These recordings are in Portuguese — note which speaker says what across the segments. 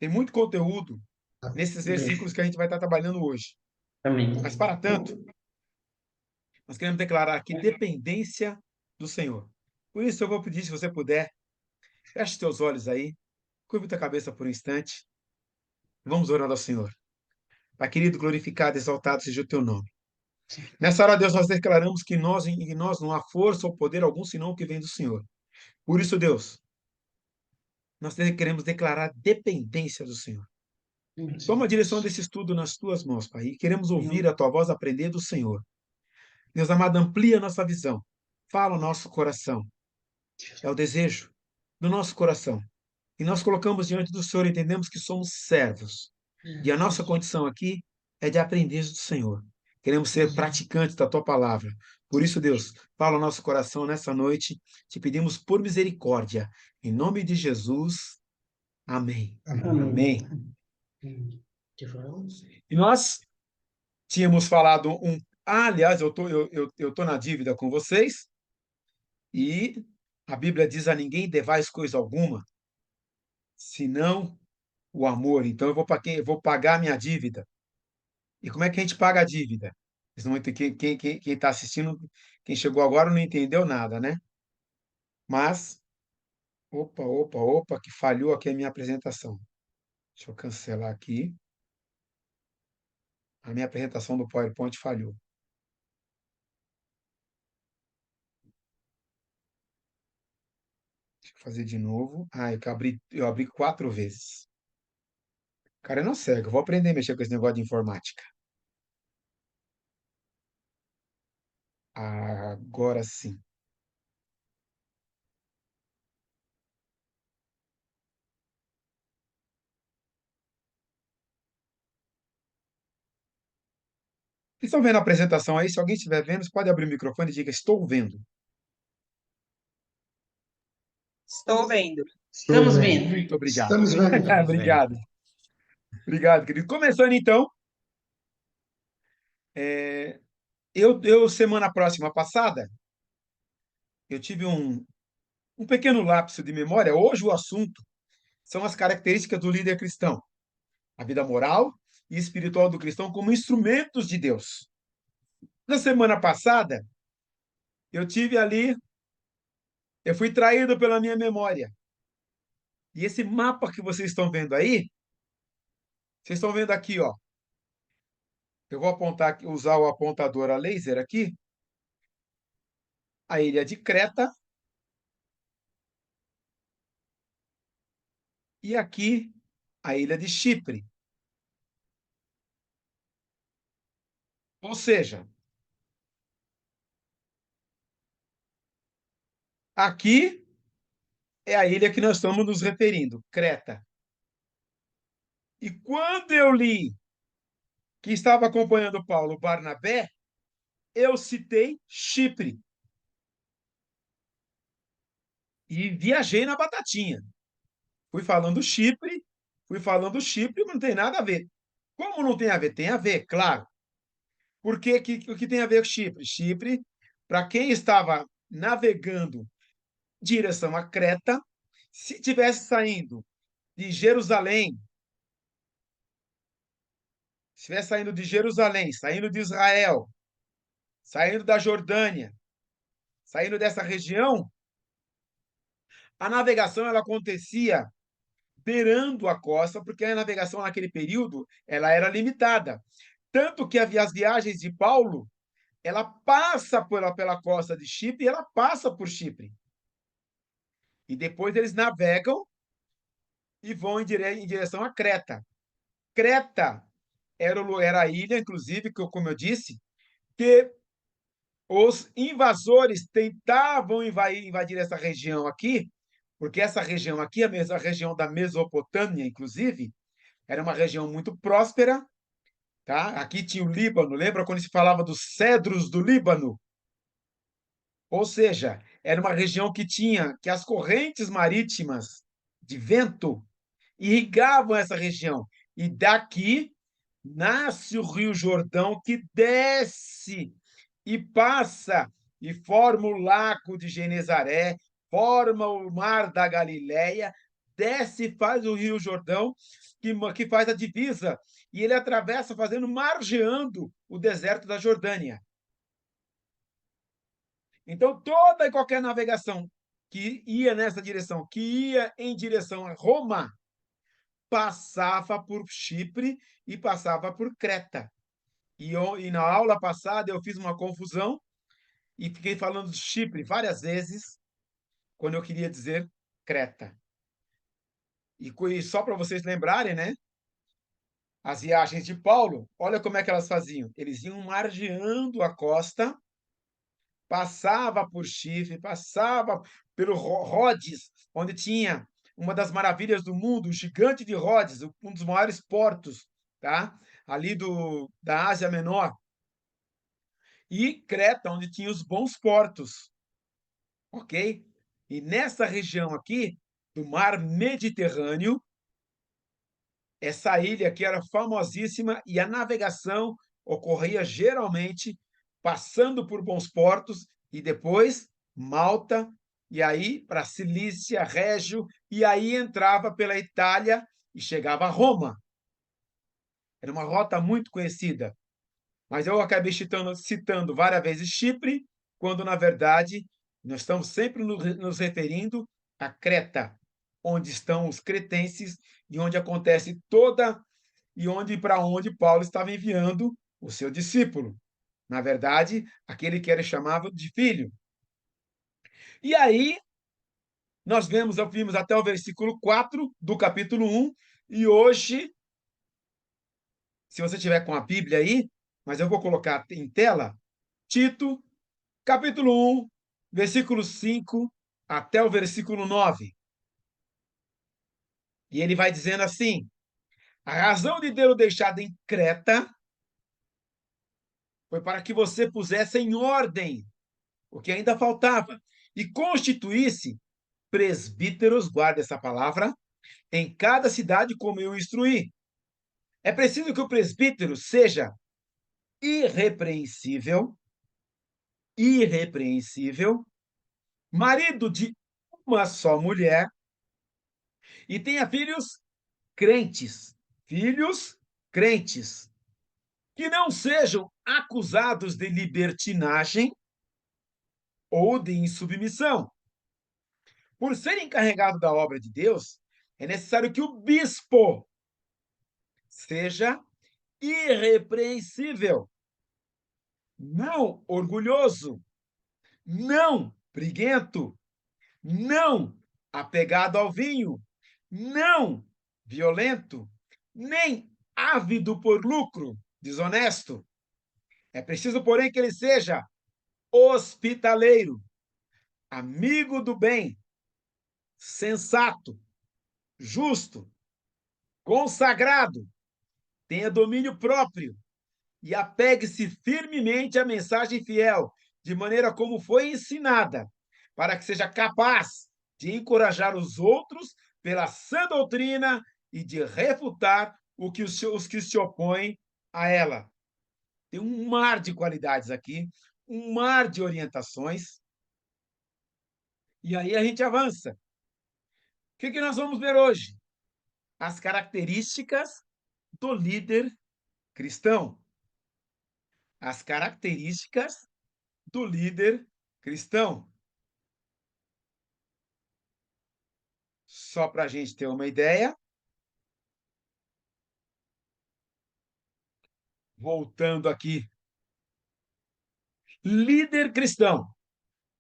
Speaker 1: Tem muito conteúdo nesses versículos que a gente vai estar trabalhando hoje. Mas,
Speaker 2: Amém.
Speaker 1: para tanto, nós queremos declarar aqui dependência do Senhor. Por isso, eu vou pedir, se você puder, feche os teus olhos aí, curva a cabeça por um instante. Vamos orar ao Senhor. Pai querido, glorificado, exaltado seja o teu nome. Nessa hora, Deus, nós declaramos que em nós não há força ou poder algum, senão o que vem do Senhor. Por isso, Deus, nós queremos declarar dependência do Senhor. Toma a direção desse estudo nas tuas mãos, Pai, e queremos ouvir a tua voz, aprender do Senhor. Deus amado, amplia a nossa visão. Fala o nosso coração. É o desejo do nosso coração. E nós colocamos diante do Senhor, entendemos que somos servos. E a nossa condição aqui é de aprender do Senhor. Queremos ser praticantes da tua palavra. Por isso, Deus, fala o nosso coração nessa noite. Te pedimos por misericórdia. Em nome de Jesus. Amém.
Speaker 2: Amém.
Speaker 1: Amém. E nós tínhamos falado um. Ah, aliás, eu tô na dívida com vocês. E a Bíblia diz: a ninguém devais coisa alguma, senão o amor. Então eu vou para quem? Eu vou pagar a minha dívida. E como é que a gente paga a dívida? Quem está assistindo, quem chegou agora não entendeu nada, né? Mas, opa, que falhou aqui a minha apresentação. Deixa eu cancelar aqui. A minha apresentação do PowerPoint falhou. Deixa eu fazer de novo. Ah, eu abri 4 vezes. Cara, eu não sei, eu vou aprender a mexer com esse negócio de informática. Agora sim. Vocês estão vendo a apresentação aí? Se alguém estiver vendo, você pode abrir o microfone e diga: estou vendo.
Speaker 3: Estou vendo.
Speaker 2: Estamos vendo.
Speaker 1: Muito obrigado.
Speaker 4: Estamos vendo.
Speaker 1: Obrigado. Obrigado, querido. Começando então, é, semana próxima passada, eu tive um pequeno lapso de memória. Hoje o assunto são as características do líder cristão, a vida moral e espiritual do cristão como instrumentos de Deus. Na semana passada, eu tive ali, eu fui traído pela minha memória. E esse mapa que vocês estão vendo aí, vocês estão vendo aqui, ó. Eu vou apontar, usar o apontador a laser aqui. A ilha de Creta. E aqui, a ilha de Chipre. Ou seja, aqui é a ilha que nós estamos nos referindo, Creta. E quando eu li que estava acompanhando Paulo Barnabé, eu citei Chipre. E viajei na batatinha. Fui falando Chipre, mas não tem nada a ver. Como não tem a ver? Tem a ver, claro. Por que, o que tem a ver com Chipre? Chipre, para quem estava navegando em direção a Creta, se tivesse saindo de Jerusalém, se estivesse saindo de Jerusalém, saindo de Israel, saindo da Jordânia, saindo dessa região, a navegação ela acontecia beirando a costa, porque a navegação naquele período ela era limitada. Tanto que as viagens de Paulo, ela passa pela costa de Chipre e ela passa por Chipre. E depois eles navegam e vão em direção a Creta. Creta era a ilha, inclusive, que, como eu disse, que os invasores tentavam invadir essa região aqui, porque essa região aqui, a mesma região da Mesopotâmia, inclusive, era uma região muito próspera, tá? Aqui tinha o Líbano, lembra quando se falava dos cedros do Líbano? Ou seja, era uma região que as correntes marítimas de vento irrigavam essa região. E daqui nasce o Rio Jordão, que desce e passa e forma o Lago de Genezaré, forma o Mar da Galileia, desce e faz o Rio Jordão, que faz a divisa, e ele atravessa margeando o deserto da Jordânia. Então, toda e qualquer navegação que ia nessa direção, que ia em direção a Roma, passava por Chipre e passava por Creta. E na aula passada eu fiz uma confusão e fiquei falando de Chipre várias vezes, quando eu queria dizer Creta. E só para vocês lembrarem, né? As viagens de Paulo, olha como é que elas faziam. Eles iam margeando a costa, passava por Chifre, passava pelo Rhodes, onde tinha uma das maravilhas do mundo, o gigante de Rhodes, um dos maiores portos, tá? Ali da Ásia Menor. E Creta, onde tinha os bons portos, ok? E nessa região aqui, do mar Mediterrâneo, essa ilha aqui era famosíssima e a navegação ocorria geralmente passando por bons portos e depois Malta, e aí para Cilícia, Régio, e aí entrava pela Itália e chegava a Roma. Era uma rota muito conhecida, mas eu acabei citando várias vezes Chipre, quando na verdade nós estamos sempre nos referindo a Creta, onde estão os cretenses e onde acontece toda e onde para onde Paulo estava enviando o seu discípulo. Na verdade, aquele que ele chamava de filho. E aí, nós vimos até o versículo 4 do capítulo 1, e hoje, se você tiver com a Bíblia aí, mas eu vou colocar em tela, Tito, capítulo 1, versículo 5 até o versículo 9. E ele vai dizendo assim: a razão de Deus deixado em Creta foi para que você pusesse em ordem o que ainda faltava, e constituísse presbíteros, guarda essa palavra, em cada cidade como eu instruí. É preciso que o presbítero seja irrepreensível, irrepreensível, marido de uma só mulher e tenha filhos crentes, que não sejam acusados de libertinagem ou de insubmissão. Por ser encarregado da obra de Deus, é necessário que o bispo seja irrepreensível, não orgulhoso, não briguento, não apegado ao vinho, não violento, nem ávido por lucro, desonesto. É preciso, porém, que ele seja hospitaleiro, amigo do bem, sensato, justo, consagrado, tenha domínio próprio e apegue-se firmemente à mensagem fiel, de maneira como foi ensinada, para que seja capaz de encorajar os outros pela sã doutrina e de refutar os que se opõem a ela. Tem um mar de qualidades aqui, um mar de orientações. E aí a gente avança. O que nós vamos ver hoje? As características do líder cristão. As características do líder cristão. Só para a gente ter uma ideia, voltando aqui. Líder cristão.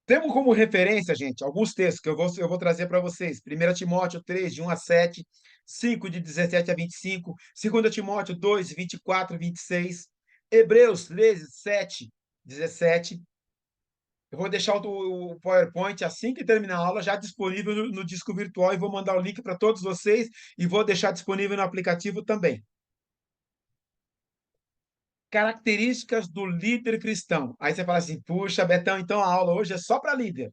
Speaker 1: Temos como referência, gente, alguns textos que eu vou trazer para vocês. 1 Timóteo 3, de 1 a 7, 5, de 17 a 25, 2 Timóteo 2, 24 a 26, Hebreus 13, 7, 17. Eu vou deixar o PowerPoint assim que terminar a aula já disponível no disco virtual e vou mandar o link para todos vocês e vou deixar disponível no aplicativo também. Características do líder cristão. Aí você fala assim, puxa, Betão, então a aula hoje é só para líder.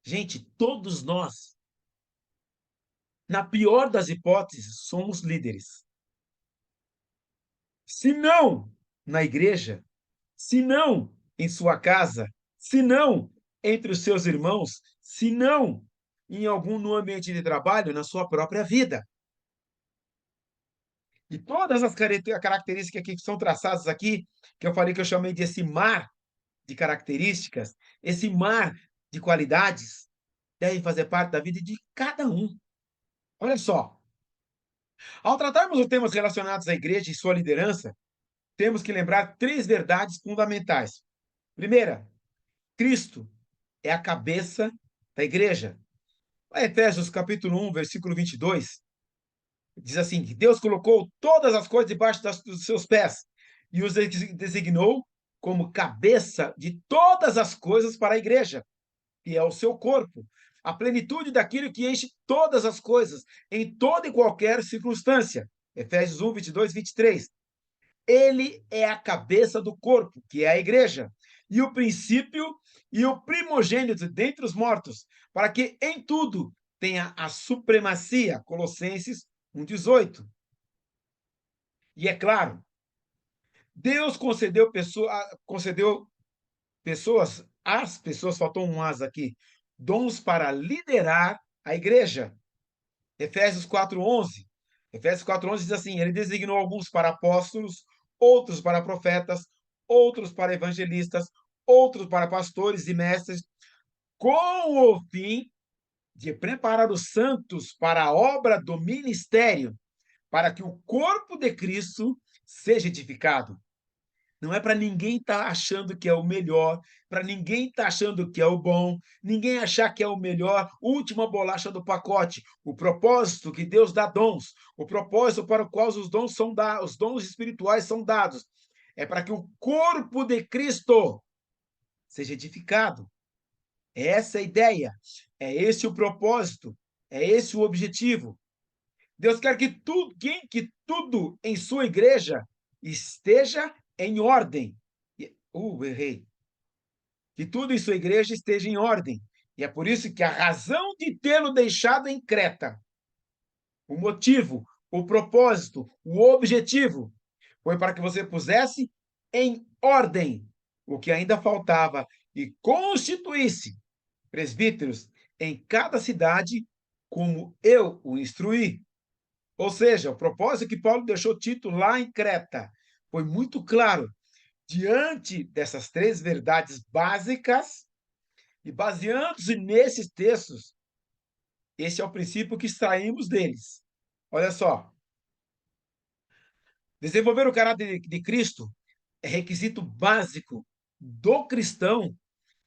Speaker 1: Gente, todos nós, na pior das hipóteses, somos líderes. Se não na igreja, se não em sua casa, se não entre os seus irmãos, se não no ambiente de trabalho, na sua própria vida. E todas as características que são traçadas aqui, que eu falei que eu chamei de esse mar de características, esse mar de qualidades, devem fazer parte da vida de cada um. Olha só, ao tratarmos os temas relacionados à igreja e sua liderança, temos que lembrar três verdades fundamentais. Primeira, Cristo é a cabeça da igreja. Efésios capítulo 1, versículo 22, diz assim, que Deus colocou todas as coisas debaixo dos seus pés e os designou como cabeça de todas as coisas para a igreja, que é o seu corpo, a plenitude daquilo que enche todas as coisas, em toda e qualquer circunstância. Efésios 1, 22, 23. Ele é a cabeça do corpo, que é a igreja, e o princípio e o primogênito dentre os mortos, para que em tudo tenha a supremacia. Colossenses 1,18. E é claro, Deus concedeu pessoas, às pessoas, faltou um as aqui, dons para liderar a igreja. Efésios 4:11. Efésios 4:11 diz assim: ele designou alguns para apóstolos, outros para profetas, outros para evangelistas, outros para pastores e mestres, com o fim de preparar os santos para a obra do ministério, para que o corpo de Cristo seja edificado. Não é para ninguém estar achando que é o melhor, para ninguém estar achando que é o bom, ninguém achar que é o melhor, última bolacha do pacote. O propósito que Deus dá dons, o propósito para o qual os dons são dados, os dons espirituais são dados, é para que o corpo de Cristo seja edificado. Essa é a ideia, é esse o propósito, é esse o objetivo. Deus quer que tudo em sua igreja esteja em ordem. Errei. Que tudo em sua igreja esteja em ordem. E é por isso que a razão de tê-lo deixado em Creta, o motivo, o propósito, o objetivo, foi para que você pusesse em ordem o que ainda faltava e constituísse presbíteros em cada cidade, como eu o instruí. Ou seja, o propósito que Paulo deixou Tito lá em Creta foi muito claro. Diante dessas três verdades básicas, e baseando-se nesses textos, esse é o princípio que extraímos deles. Olha só, desenvolver o caráter de Cristo é requisito básico do cristão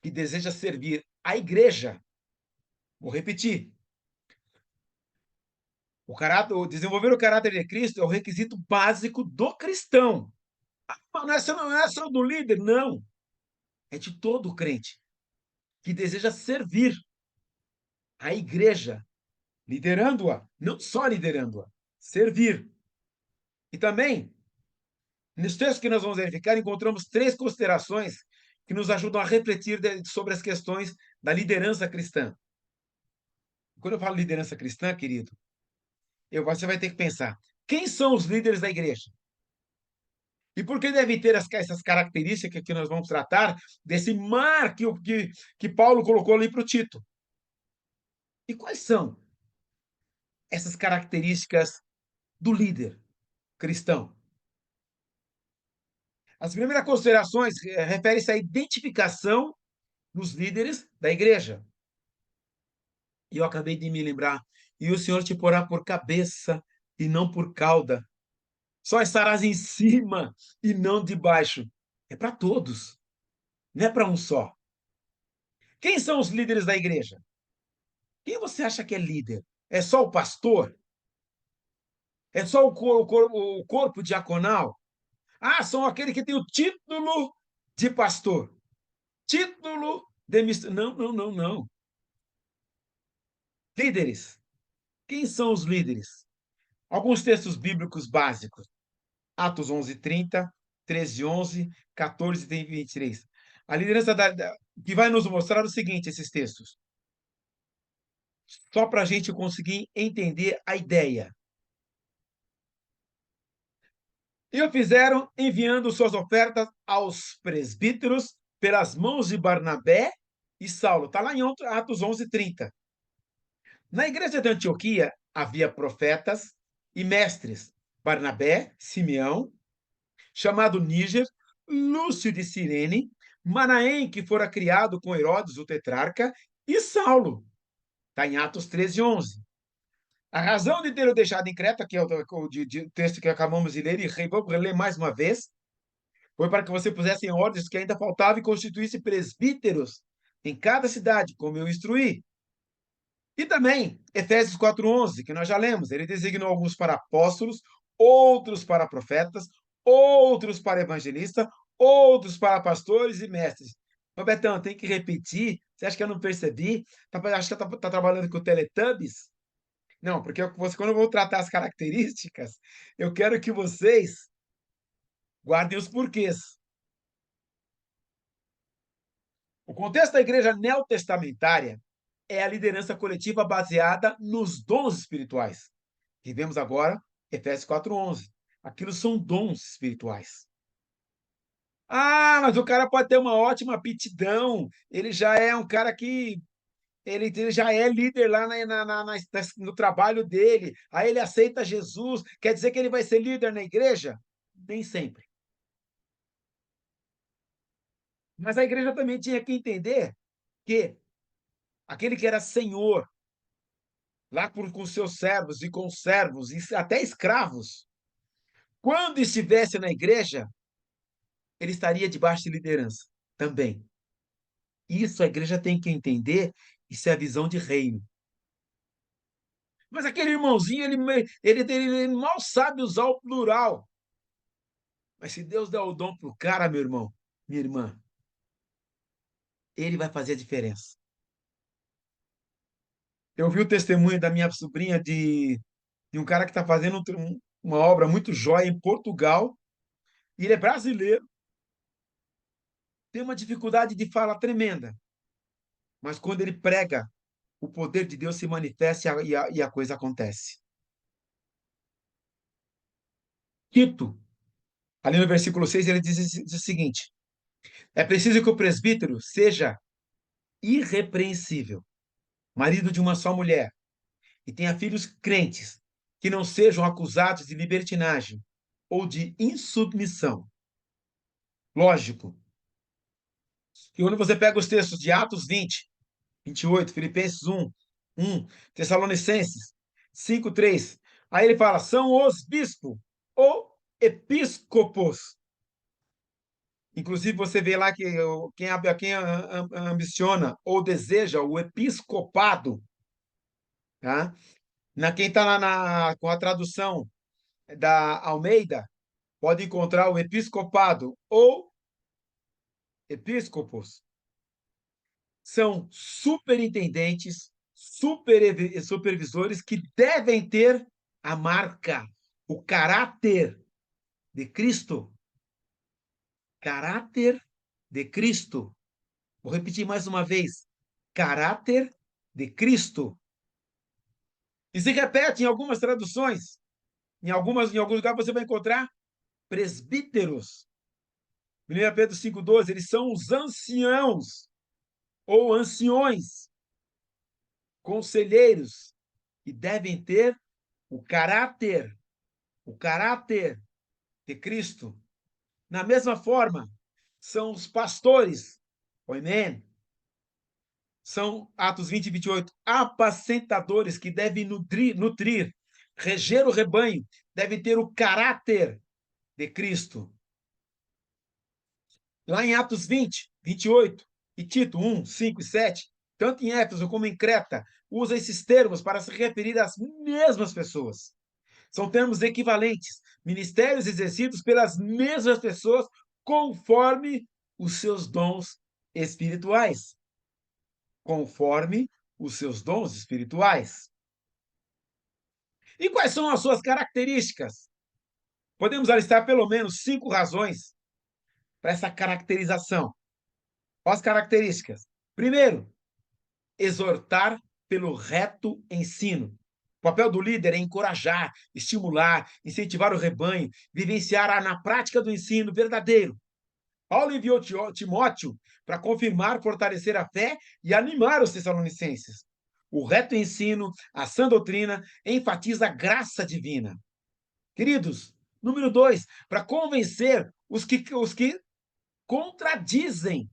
Speaker 1: que deseja servir a igreja. Vou repetir. Desenvolver o caráter de Cristo é o requisito básico do cristão. Mas não é só do líder, não. É de todo crente que deseja servir a igreja, liderando-a, não só liderando-a, servir. E também, nos textos que nós vamos verificar, encontramos três considerações que nos ajudam a refletir sobre as questões da liderança cristã. Quando eu falo liderança cristã, querido, você vai ter que pensar, quem são os líderes da igreja? E por que devem ter essas características que nós vamos tratar desse mar que Paulo colocou ali para o Tito? E quais são essas características do líder cristão? As primeiras considerações referem-se à identificação dos líderes da igreja. E eu acabei de me lembrar. E o Senhor te porá por cabeça e não por cauda. Só estarás em cima e não debaixo. É para todos, não é para um só. Quem são os líderes da igreja? Quem você acha que é líder? É só o pastor? É só o corpo diaconal? Ah, são aqueles que têm o título de pastor. Título de missionário. Não, não, não, não. Líderes. Quem são os líderes? Alguns textos bíblicos básicos. Atos 11:30, 13:11, 14:23. A liderança que vai nos mostrar o seguinte, esses textos. Só para a gente conseguir entender a ideia. E o fizeram enviando suas ofertas aos presbíteros pelas mãos de Barnabé e Saulo. Está lá em Atos 11:30. Na igreja de Antioquia havia profetas e mestres, Barnabé, Simeão, chamado Níger, Lúcio de Cirene, Manaém, que fora criado com Herodes, o tetrarca, e Saulo. Está em Atos 13:11. A razão de ter o deixado em Creta, que é o texto que acabamos de ler, e vamos ler mais uma vez, foi para que você pusesse em ordens que ainda faltava e constituísse presbíteros em cada cidade, como eu instruí. E também, Efésios 4:11, que nós já lemos, ele designou alguns para apóstolos, outros para profetas, outros para evangelistas, outros para pastores e mestres. Mas, Betão, tem que repetir. Você acha que eu não percebi? Acho que tá trabalhando com o Teletubbies? Não, porque quando eu vou tratar as características, eu quero que vocês guardem os porquês. O contexto da igreja neotestamentária é a liderança coletiva baseada nos dons espirituais. Que vemos agora, Efésios 4:11. Aquilo são dons espirituais. Ah, mas o cara pode ter uma ótima aptidão. Ele já é um cara que ele já é líder lá no trabalho dele. Aí ele aceita Jesus. Quer dizer que ele vai ser líder na igreja? Nem sempre. Mas a igreja também tinha que entender que aquele que era senhor, lá com seus servos e conservos, e até escravos, quando estivesse na igreja, ele estaria debaixo de liderança também. Isso a igreja tem que entender, isso é a visão de reino. Mas aquele irmãozinho, ele mal sabe usar o plural. Mas se Deus dá o dom para o cara, meu irmão, minha irmã, ele vai fazer a diferença. Eu vi o testemunho da minha sobrinha de um cara que está fazendo uma obra muito jóia em Portugal, e ele é brasileiro, tem uma dificuldade de fala tremenda, mas quando ele prega, o poder de Deus se manifesta e a coisa acontece. Tito, ali no versículo 6, ele diz o seguinte: é preciso que o presbítero seja irrepreensível, marido de uma só mulher, e tenha filhos crentes, que não sejam acusados de libertinagem ou de insubmissão. Lógico, que quando você pega os textos de Atos 20, 28, Filipenses 1, Tessalonicenses 5:3, aí ele fala, são os bispos ou episcopos. Inclusive, você vê lá que quem ambiciona ou deseja o episcopado, tá? Quem está com a tradução da Almeida, pode encontrar o episcopado ou episcopos. São superintendentes, supervisores que devem ter a marca, o caráter de Cristo. Caráter de Cristo. Vou repetir mais uma vez. Caráter de Cristo. E se repete em algumas traduções. Em alguns lugares você vai encontrar presbíteros. 1 Pedro 5:12, eles são os anciãos ou anciões, conselheiros, que devem ter o caráter de Cristo. Na mesma forma, são os pastores, amém? São Atos 20:28, apacentadores que devem nutrir, reger o rebanho, devem ter o caráter de Cristo. Lá em Atos 20:28 e Tito 1:5 e 7, tanto em Éfeso como em Creta, usa esses termos para se referir às mesmas pessoas. São termos equivalentes, ministérios exercidos pelas mesmas pessoas conforme os seus dons espirituais. Conforme os seus dons espirituais. E quais são as suas características? Podemos alistar pelo menos 5 razões para essa caracterização. As características. Primeiro, exortar pelo reto ensino. O papel do líder é encorajar, estimular, incentivar o rebanho, vivenciar na prática do ensino verdadeiro. Paulo enviou Timóteo para confirmar, fortalecer a fé e animar os tessalonicenses. O reto ensino, a sã doutrina, enfatiza a graça divina. Queridos, número 2, para convencer os que contradizem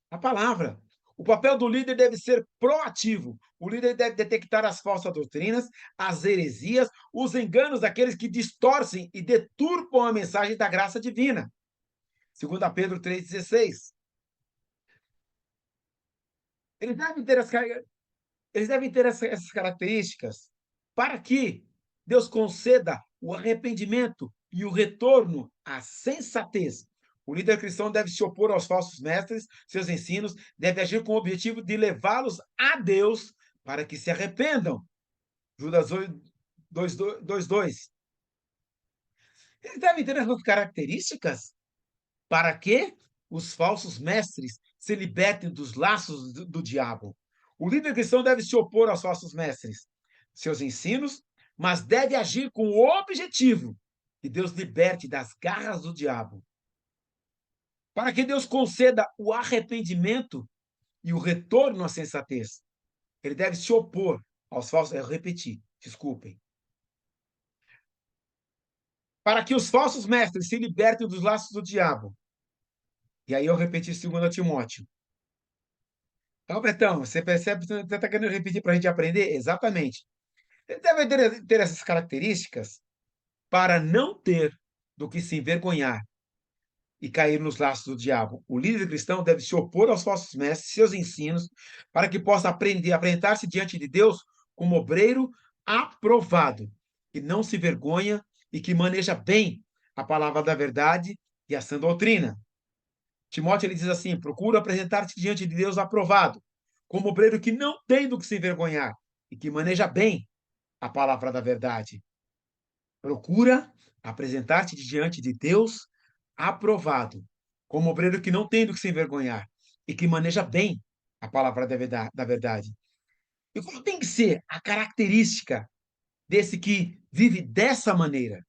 Speaker 1: a palavra. O papel do líder deve ser proativo. O líder deve detectar as falsas doutrinas, as heresias, os enganos daqueles que distorcem e deturpam a mensagem da graça divina. 2 Pedro 3,16. Eles devem ter as, eles devem ter essas características para que Deus conceda o arrependimento e o retorno à sensatez. O líder cristão deve se opor aos falsos mestres, seus ensinos, deve agir com o objetivo de levá-los a Deus para que se arrependam. Judas 2:2. Eles devem ter essas características para que os falsos mestres se libertem dos laços do diabo. O líder cristão deve se opor aos falsos mestres, seus ensinos, mas deve agir com o objetivo que Deus liberte das garras do diabo. Para que Deus conceda o arrependimento e o retorno à sensatez. Ele deve se opor aos falsos. Eu repeti, desculpem. Para que os falsos mestres se libertem dos laços do diabo. E aí eu repeti 2 Timóteo. Então, Betão, você percebe que você está querendo repetir para a gente aprender? Exatamente. Ele deve ter essas características para não ter do que se envergonhar e cair nos laços do diabo. O líder cristão deve se opor aos falsos mestres, seus ensinos, para que possa aprender, apresentar-se diante de Deus como obreiro aprovado, que não se vergonha e que maneja bem a palavra da verdade e a sã doutrina. Timóteo ele diz assim: procura apresentar-te diante de Deus aprovado, como obreiro que não tem do que se envergonhar e que maneja bem a palavra da verdade. Procura apresentar-te diante de Deus aprovado, como obreiro que não tem do que se envergonhar e que maneja bem a palavra da verdade. E qual tem que ser a característica desse que vive dessa maneira,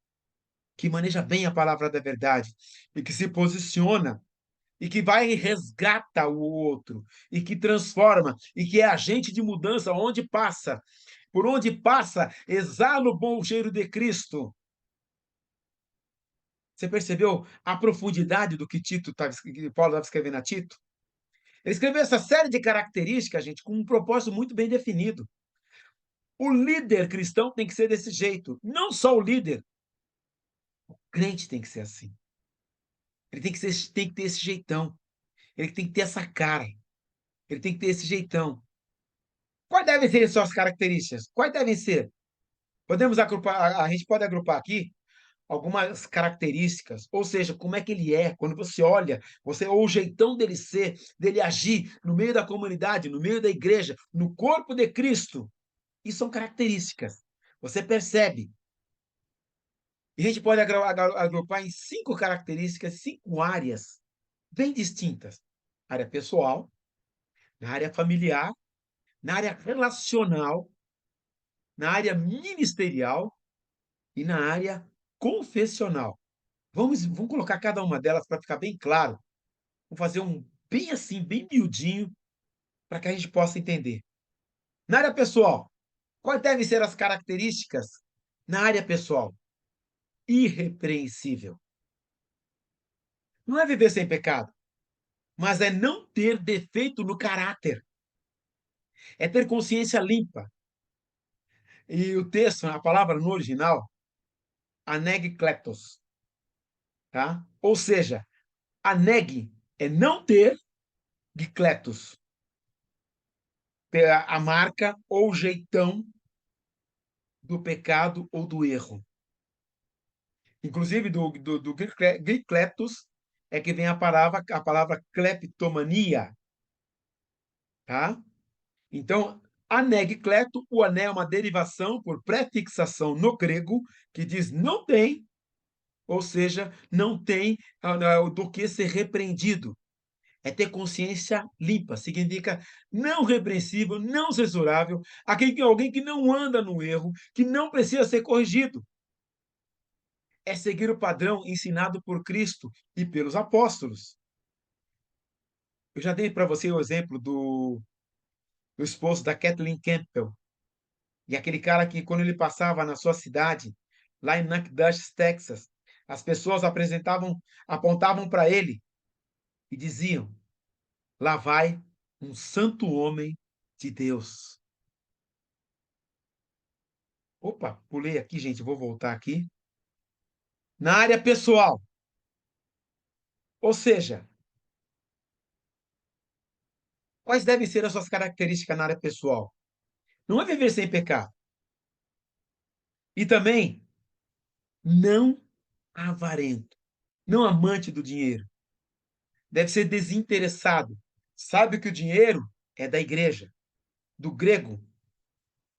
Speaker 1: que maneja bem a palavra da verdade e que se posiciona e que vai e resgata o outro, e que transforma, e que é agente de mudança onde passa. Por onde passa, exala o bom cheiro de Cristo. Você percebeu a profundidade do que Paulo estava escrevendo a Tito? Ele escreveu essa série de características, gente, com um propósito muito bem definido. O líder cristão tem que ser desse jeito. Não só o líder, o crente tem que ser assim. Ele tem que ter esse jeitão. Ele tem que ter essa cara. Ele tem que ter esse jeitão. Quais devem ser suas características? Quais devem ser? Podemos agrupar, a gente pode agrupar aqui algumas características, ou seja, como é que ele é, quando você olha, ou o jeitão dele ser, dele agir no meio da comunidade, no meio da igreja, no corpo de Cristo. Isso são características. Você percebe. E a gente pode agrupar em 5 características, 5 áreas bem distintas. Área pessoal, na área familiar, na área relacional, na área ministerial e na área confessional. Vamos colocar cada uma delas para ficar bem claro. Vamos fazer um bem assim, bem miudinho, para que a gente possa entender. Na área pessoal, quais devem ser as características na área pessoal? Irrepreensível. Não é viver sem pecado, mas é não ter defeito no caráter. É ter consciência limpa. E o texto, a palavra no original, anegkletos, tá? Ou seja, aneg é não ter, gikletos, a marca ou jeitão do pecado ou do erro. Inclusive, do gikletos é que vem a palavra cleptomania, tá? Então, anegkleto, o ané é uma derivação por prefixação no grego, que diz não tem, ou seja, não tem do que ser repreendido. É ter consciência limpa, significa não repreensível, não censurável, alguém que não anda no erro, que não precisa ser corrigido. É seguir o padrão ensinado por Cristo e pelos apóstolos. Eu já dei para você o exemplo o esposo da Kathleen Campbell. E aquele cara que, quando ele passava na sua cidade, lá em Natchitoches, Texas, as pessoas apontavam para ele e diziam: lá vai um santo homem de Deus. Opa, pulei aqui, gente, vou voltar aqui. Na área pessoal, ou seja, quais devem ser as suas características na área pessoal? Não é viver sem pecado. E também, não avarento, não amante do dinheiro. Deve ser desinteressado. Sabe que o dinheiro é da igreja, do grego,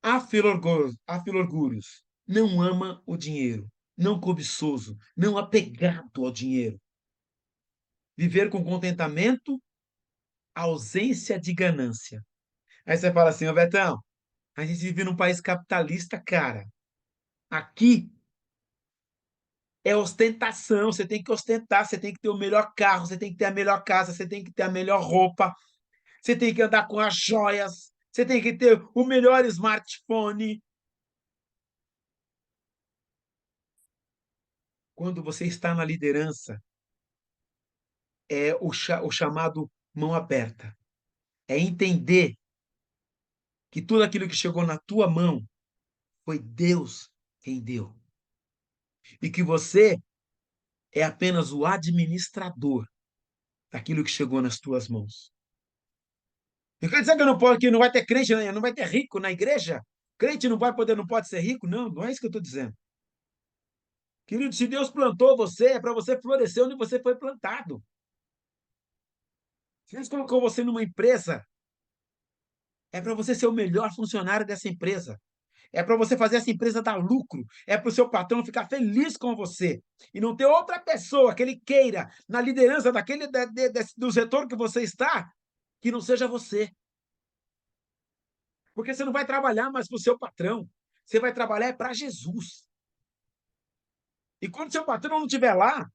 Speaker 1: afilorgúrios. Não ama o dinheiro, não cobiçoso, não apegado ao dinheiro. Viver com contentamento, ausência de ganância. Aí você fala assim, ô Betão, a gente vive num país capitalista, cara. Aqui é ostentação, você tem que ostentar, você tem que ter o melhor carro, você tem que ter a melhor casa, você tem que ter a melhor roupa, você tem que andar com as joias, você tem que ter o melhor smartphone. Quando você está na liderança, é o chamado mão aberta. É entender que tudo aquilo que chegou na tua mão foi Deus quem deu. E que você é apenas o administrador daquilo que chegou nas tuas mãos. Não quer dizer que eu não pode, que não vai ter crente, né? Não vai ter rico na igreja? Crente não vai poder, não pode ser rico? Não, não é isso que eu estou dizendo. Querido, se Deus plantou você, é para você florescer onde você foi plantado. Se Deus colocou você numa empresa, é para você ser o melhor funcionário dessa empresa. É para você fazer essa empresa dar lucro. É para o seu patrão ficar feliz com você. E não ter outra pessoa que ele queira na liderança do setor que você está, que não seja você. Porque você não vai trabalhar mais para o seu patrão. Você vai trabalhar para Jesus. E quando seu patrão não estiver lá,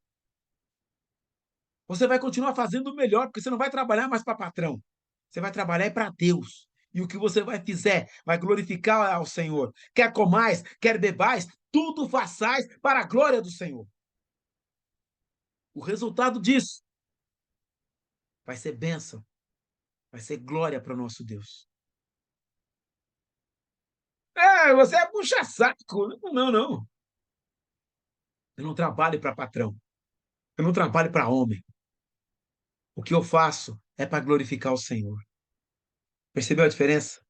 Speaker 1: você vai continuar fazendo o melhor, porque você não vai trabalhar mais para patrão. Você vai trabalhar para Deus. E o que você fizer vai glorificar ao Senhor. Quer comais, quer bebais, tudo façais para a glória do Senhor. O resultado disso vai ser bênção, vai ser glória para o nosso Deus. Você é puxa-saco. Não, não. Eu não trabalho para patrão. Eu não trabalho para homem. O que eu faço é para glorificar o Senhor. Percebeu a diferença?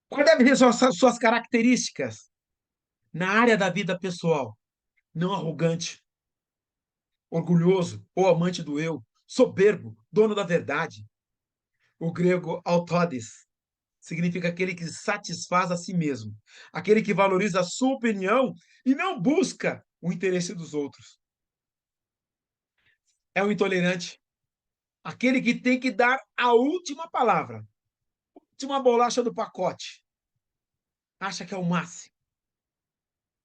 Speaker 1: Quais devem ser suas características na área da vida pessoal? Não arrogante, orgulhoso ou amante do eu, soberbo, dono da verdade. O grego autodes significa aquele que satisfaz a si mesmo, aquele que valoriza a sua opinião e não busca o interesse dos outros. É o intolerante, aquele que tem que dar a última palavra, a última bolacha do pacote. Acha que é o máximo.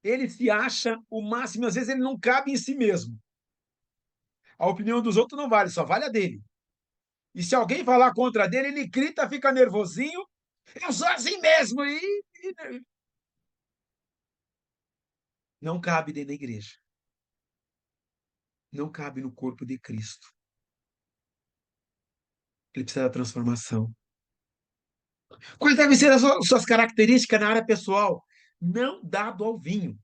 Speaker 1: Ele se acha o máximo, às vezes ele não cabe em si mesmo. A opinião dos outros não vale, só vale a dele. E se alguém falar contra dele, ele grita, fica nervosinho. Eu sou assim mesmo. E não cabe dentro da igreja. Não cabe no corpo de Cristo. Ele precisa da transformação. Quais devem ser as suas características na área pessoal? Não dado ao vinho.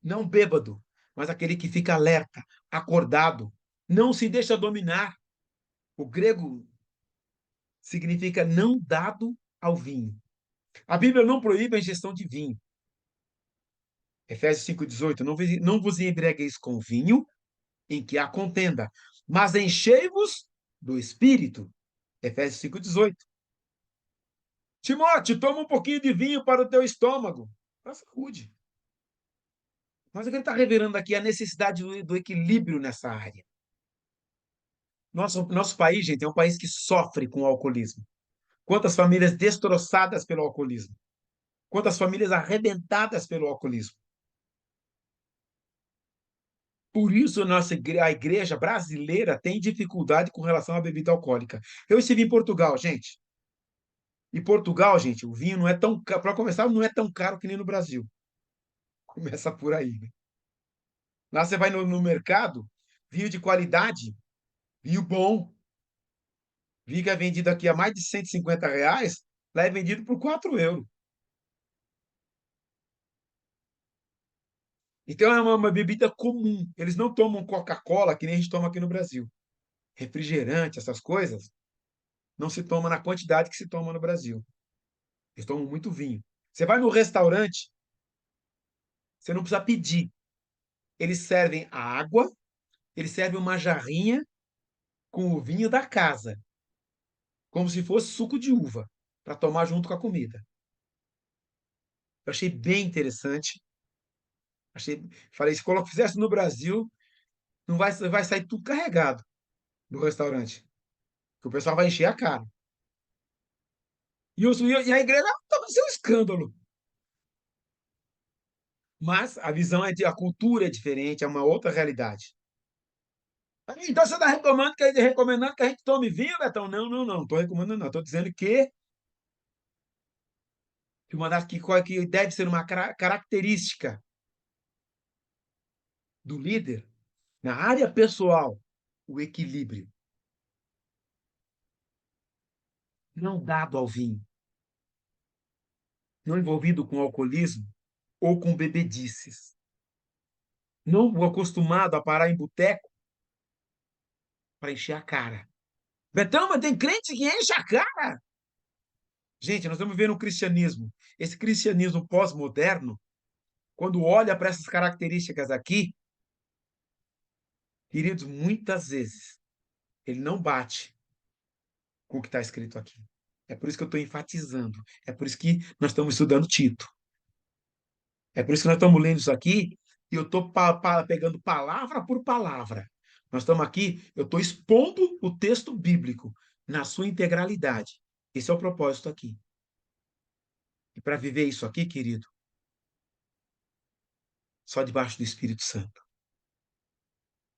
Speaker 1: Não bêbado, mas aquele que fica alerta, acordado. Não se deixa dominar. O grego significa não dado ao vinho. A Bíblia não proíbe a ingestão de vinho. Efésios 5,18, não vos embriagueis com vinho, em que há contenda, mas enchei-vos do Espírito. Efésios 5,18. Timóteo, toma um pouquinho de vinho para o teu estômago. Para a saúde. Mas o que ele está revelando aqui é a necessidade do equilíbrio nessa área. Nosso país, gente, é um país que sofre com o alcoolismo. Quantas famílias destroçadas pelo alcoolismo? Quantas famílias arrebentadas pelo alcoolismo? Por isso, a igreja brasileira tem dificuldade com relação à bebida alcoólica. Eu estive em Portugal, gente. E Portugal, gente, o vinho não é tão caro, para começar, não é tão caro que nem no Brasil. Começa por aí, né? Lá você vai no mercado, vinho de qualidade, vinho bom, vinho que é vendido aqui a mais de R$ 150, lá é vendido por 4 euros. Então é uma bebida comum. Eles não tomam Coca-Cola que nem a gente toma aqui no Brasil. Refrigerante, essas coisas, não se toma na quantidade que se toma no Brasil. Eles tomam muito vinho. Você vai no restaurante, você não precisa pedir. Eles servem a água, eles servem uma jarrinha com o vinho da casa, como se fosse suco de uva, para tomar junto com a comida. Eu achei bem interessante. Falei, se fizesse no Brasil, não vai sair tudo carregado do restaurante, que o pessoal vai encher a cara. E a igreja estava sendo um escândalo. Mas a visão a cultura é diferente, é uma outra realidade. Então você está recomendando que a gente tome vinho, Betão? Não, não, não. Estou recomendando, não. Estou dizendo que uma das que deve ser uma característica do líder na área pessoal, o equilíbrio, não dado ao vinho, não envolvido com alcoolismo ou com bebedices, não acostumado a parar em boteco para encher a cara. Betão, mas tem crente que enche a cara. Gente, nós estamos vendo um cristianismo. Esse cristianismo pós-moderno, quando olha para essas características aqui, queridos, muitas vezes ele não bate com o que está escrito aqui. É por isso que eu estou enfatizando. É por isso que nós estamos estudando Tito. É por isso que nós estamos lendo isso aqui e eu estou pegando palavra por palavra. Nós estamos aqui, eu estou expondo o texto bíblico na sua integralidade. Esse é o propósito aqui. E para viver isso aqui, querido, só debaixo do Espírito Santo.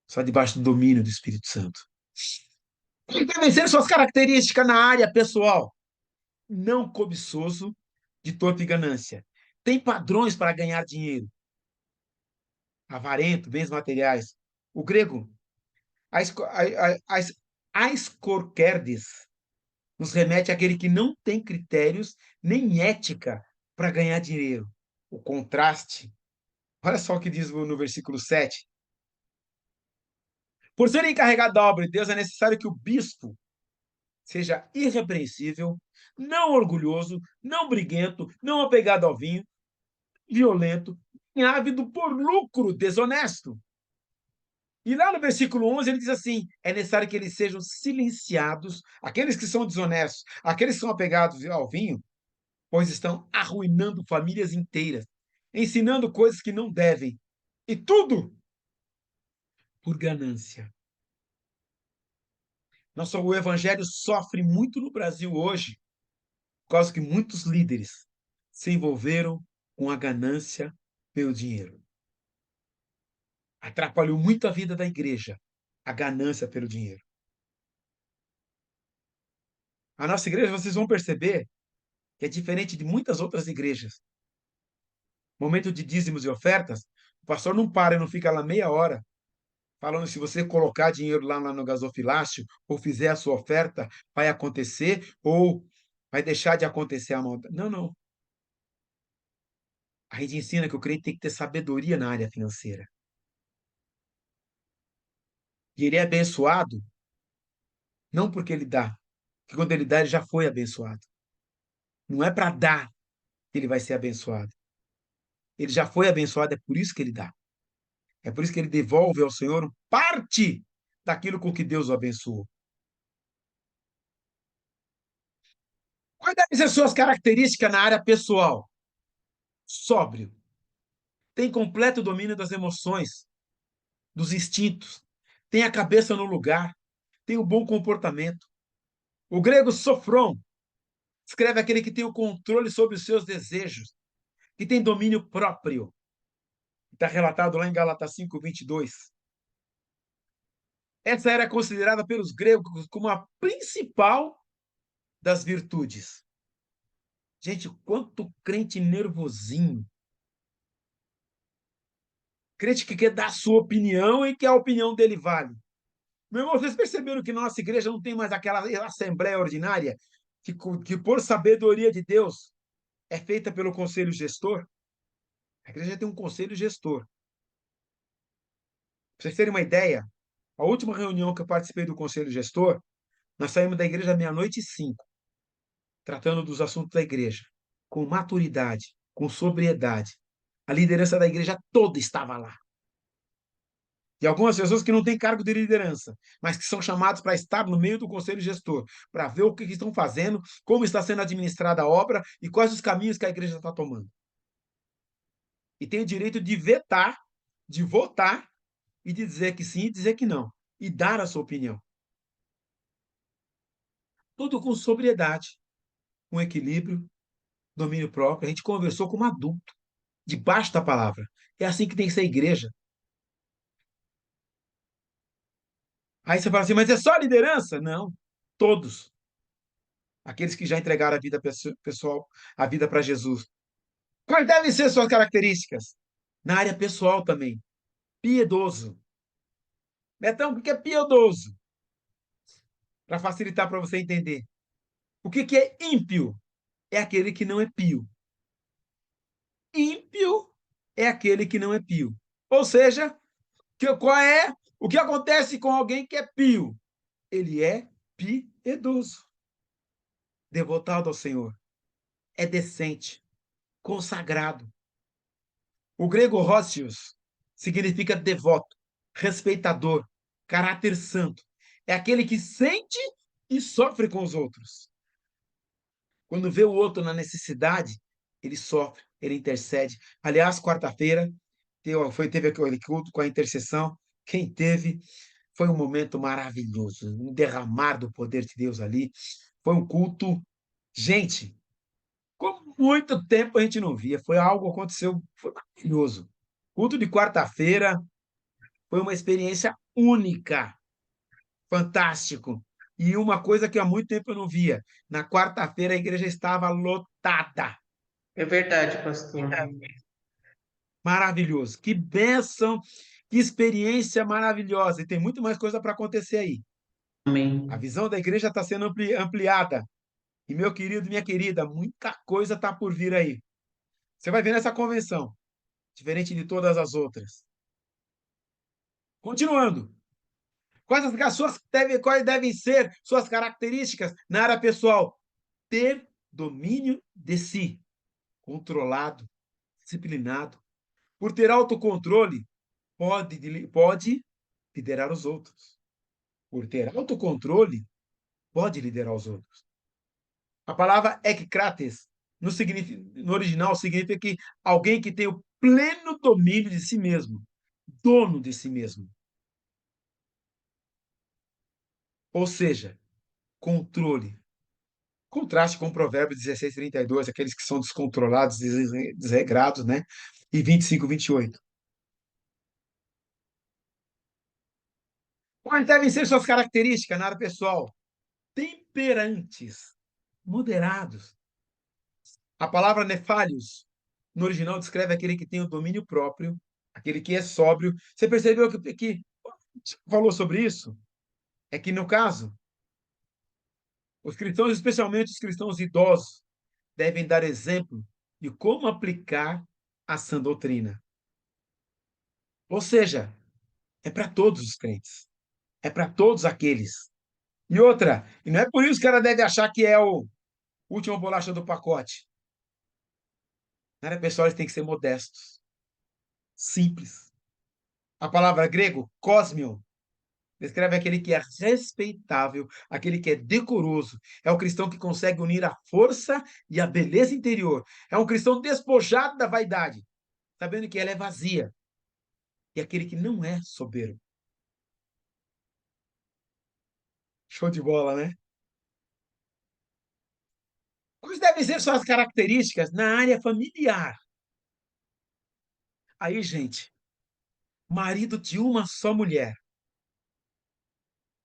Speaker 1: Só debaixo do domínio do Espírito Santo. E para vencer suas características na área pessoal. Não cobiçoso de torpe ganância. Tem padrões para ganhar dinheiro. Avarento, bens materiais. O grego, aiscorkerdes, nos remete àquele que não tem critérios nem ética para ganhar dinheiro. O contraste. Olha só o que diz no versículo 7. Por ser encarregado da obra de Deus, é necessário que o bispo seja irrepreensível, não orgulhoso, não briguento, não apegado ao vinho, violento, ávido por lucro, desonesto. E lá no versículo 11 ele diz assim: é necessário que eles sejam silenciados, aqueles que são desonestos, aqueles que são apegados ao vinho, pois estão arruinando famílias inteiras, ensinando coisas que não devem, e tudo por ganância. O evangelho sofre muito no Brasil hoje, por causa que muitos líderes se envolveram com a ganância pelo dinheiro. Atrapalhou muito a vida da igreja, a ganância pelo dinheiro. A nossa igreja, vocês vão perceber que é diferente de muitas outras igrejas. Momento de dízimos e ofertas, o pastor não para e não fica lá meia hora falando se você colocar dinheiro lá no gasofilácio ou fizer a sua oferta, vai acontecer ou vai deixar de acontecer a maldade. Não, não. A gente ensina que o crente tem que ter sabedoria na área financeira. E ele é abençoado não porque ele dá, porque quando ele dá, ele já foi abençoado. Não é para dar que ele vai ser abençoado. Ele já foi abençoado, é por isso que ele dá. É por isso que ele devolve ao Senhor parte daquilo com que Deus o abençoou. Quais devem ser suas características na área pessoal? Sóbrio. Tem completo domínio das emoções, dos instintos. Tem a cabeça no lugar. Tem o bom comportamento. O grego sofron escreve aquele que tem o controle sobre os seus desejos, que tem domínio próprio. Está relatado lá em Gálatas 5:22. Essa era considerada pelos gregos como a principal das virtudes. Gente, quanto crente nervosinho. Crente que quer dar a sua opinião e que a opinião dele vale. Meu irmão, vocês perceberam que nossa igreja não tem mais aquela assembleia ordinária que por sabedoria de Deus, é feita pelo conselho gestor? A igreja tem um conselho gestor. Para vocês terem uma ideia, a última reunião que eu participei do conselho gestor, nós saímos da igreja meia-noite e 5, tratando dos assuntos da igreja, com maturidade, com sobriedade. A liderança da igreja toda estava lá. E algumas pessoas que não têm cargo de liderança, mas que são chamados para estar no meio do conselho gestor, para ver o que estão fazendo, como está sendo administrada a obra e quais os caminhos que a igreja está tomando. E tem o direito de vetar, de votar e de dizer que sim e dizer que não. E dar a sua opinião. Tudo com sobriedade, com equilíbrio, domínio próprio. A gente conversou como adulto, debaixo da palavra. É assim que tem que ser a igreja. Aí você fala assim, mas é só a liderança? Não. Todos. Aqueles que já entregaram a vida pessoal, a vida para Jesus. Quais devem ser suas características? Na área pessoal também. Piedoso. Betão, o que é piedoso? Para facilitar para você entender. O que é ímpio? É aquele que não é pio. Ímpio é aquele que não é pio. Ou seja, qual é o que acontece com alguém que é pio? Ele é piedoso, devotado ao Senhor, é decente, consagrado. O grego hóstios significa devoto, respeitador, caráter santo. É aquele que sente e sofre com os outros. Quando vê o outro na necessidade, ele sofre, ele intercede. Aliás, quarta-feira teve aquele culto com a intercessão. Quem teve foi um momento maravilhoso, um derramar do poder de Deus ali. Foi um culto, gente, com muito tempo a gente não via. Foi algo que aconteceu, foi maravilhoso. Culto de quarta-feira foi uma experiência única, fantástico. E uma coisa que há muito tempo eu não via. Na quarta-feira a igreja estava lotada.
Speaker 3: É verdade, pastor.
Speaker 1: Maravilhoso. Que bênção, que experiência maravilhosa. E tem muito mais coisa para acontecer aí. A
Speaker 3: Amém.
Speaker 1: visão da igreja está sendo ampliada. E, meu querido, minha querida, muita coisa está por vir aí. Você vai ver nessa convenção, diferente de todas as outras. Continuando. Quais devem ser suas características na área pessoal? Ter domínio de si, controlado, disciplinado. Por ter autocontrole, pode liderar os outros. Por ter autocontrole, pode liderar os outros. A palavra ekkrates, no original, significa que alguém que tem o pleno domínio de si mesmo, dono de si mesmo. Ou seja, controle. Contraste com o provérbio 16:32, aqueles que são descontrolados, desregrados, né? E 25:28. Quais devem ser suas características na área pessoal? Temperantes, moderados. A palavra nefálios, no original, descreve aquele que tem o domínio próprio, aquele que é sóbrio. Você percebeu que falou sobre isso? É que, no caso, os cristãos, especialmente os cristãos idosos, devem dar exemplo de como aplicar a sã doutrina. Ou seja, é para todos os crentes. É para todos aqueles. E outra, e não é por isso que ela deve achar que é o última bolacha do pacote. Na área pessoal, eles têm que ser modestos, simples. A palavra grego, cosmio, descreve aquele que é respeitável, aquele que é decoroso. É o cristão que consegue unir a força e a beleza interior. É um cristão despojado da vaidade, sabendo que ela é vazia. E aquele que não é soberbo. Show de bola, né? Quais devem ser suas características na área familiar? Aí, gente, marido de uma só mulher.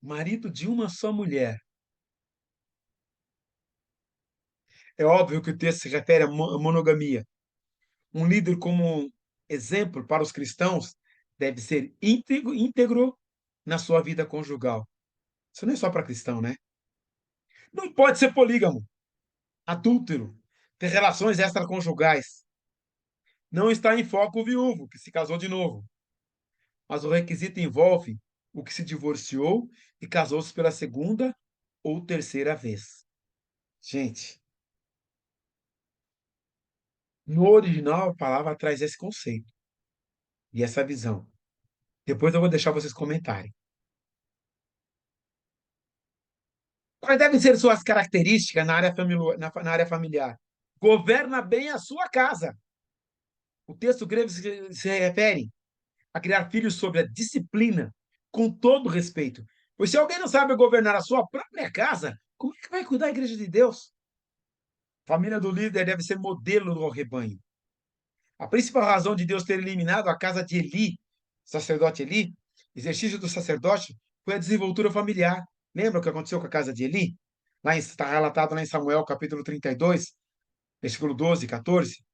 Speaker 1: marido de uma só mulher. É óbvio que o texto se refere à monogamia. Um líder como exemplo para os cristãos deve ser íntegro na sua vida conjugal. Isso não é só para cristão, né? Não pode ser polígamo, adúltero, ter relações extraconjugais. Não está em foco o viúvo, que se casou de novo. Mas o requisito envolve o que se divorciou e casou-se pela segunda ou terceira vez. Gente, no original a palavra traz esse conceito e essa visão. Depois eu vou deixar vocês comentarem. Quais devem ser suas características na área familiar? Governa bem a sua casa. O texto grego se refere a criar filhos sob a disciplina, com todo respeito. Pois se alguém não sabe governar a sua própria casa, como é que vai cuidar da igreja de Deus? A família do líder deve ser modelo do rebanho. A principal razão de Deus ter eliminado a casa de Eli, sacerdote Eli, exercício do sacerdote, foi a desenvoltura familiar. Lembra o que aconteceu com a casa de Eli? Lá está relatado lá em Samuel, capítulo 32, versículo 12 e 14.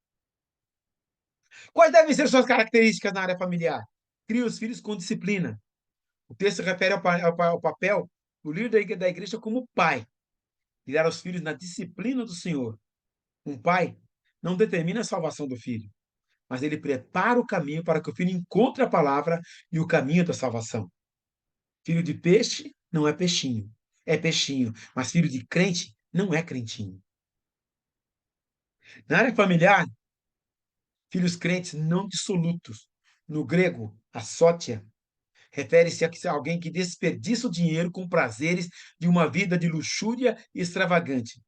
Speaker 1: Quais devem ser suas características na área familiar? Crie os filhos com disciplina. O texto se refere ao papel do líder da igreja como pai, criar os filhos na disciplina do Senhor. Um pai não determina a salvação do filho, mas ele prepara o caminho para que o filho encontre a palavra e o caminho da salvação. Filho de peixe não é peixinho, é peixinho, mas filho de crente não é crentinho. Na área familiar, filhos crentes não dissolutos. No grego, asótia, refere-se a alguém que desperdiça o dinheiro com prazeres de uma vida de luxúria e extravagante.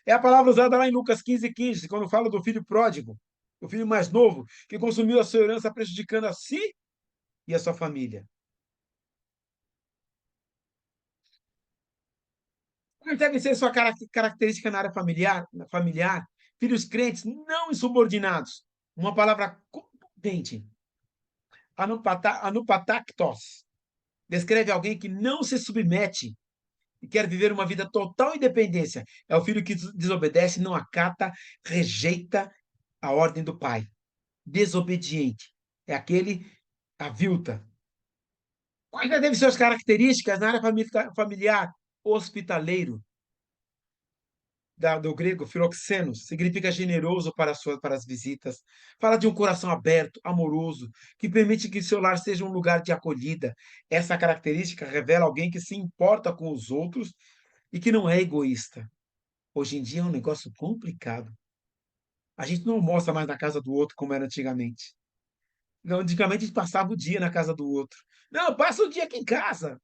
Speaker 1: É a palavra usada lá em Lucas 15:15, quando fala do filho pródigo, o filho mais novo, que consumiu a sua herança prejudicando a si e a sua família. Qual deve ser sua característica na área familiar? Filhos crentes não insubordinados. Uma palavra contundente. Anupatactos. Descreve alguém que não se submete e quer viver uma vida total independência. É o filho que desobedece, não acata, rejeita a ordem do pai. Desobediente. É aquele avilta. Quais devem ser as características na área familiar? Hospitaleiro. Do grego philoxenos, significa generoso para as visitas. Fala de um coração aberto, amoroso, que permite que seu lar seja um lugar de acolhida. Essa característica revela alguém que se importa com os outros e que não é egoísta. Hoje em dia é um negócio complicado. A gente não almoça mais na casa do outro como era antigamente. Não, antigamente a gente passava o dia na casa do outro. Não, passa o dia aqui em casa.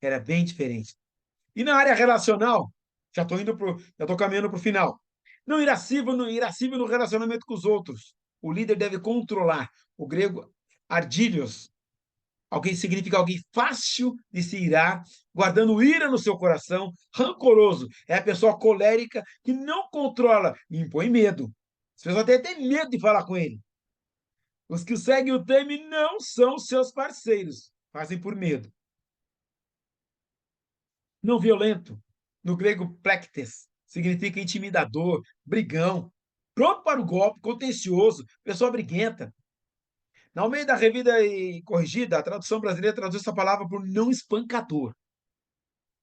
Speaker 1: Era bem diferente. E na área relacional, já estou caminhando para o final. Não irascível no relacionamento com os outros. O líder deve controlar. O grego ardílios, alguém significa alguém fácil de se irar, guardando ira no seu coração, rancoroso. É a pessoa colérica que não controla e impõe medo. As pessoas até têm medo de falar com ele. Os que seguem o Teme não são seus parceiros, fazem por medo. Não violento, no grego plectes, significa intimidador, brigão, pronto para o golpe, contencioso, pessoa briguenta. Na Almeida Revida e Corrigida, a tradução brasileira traduz essa palavra por não espancador.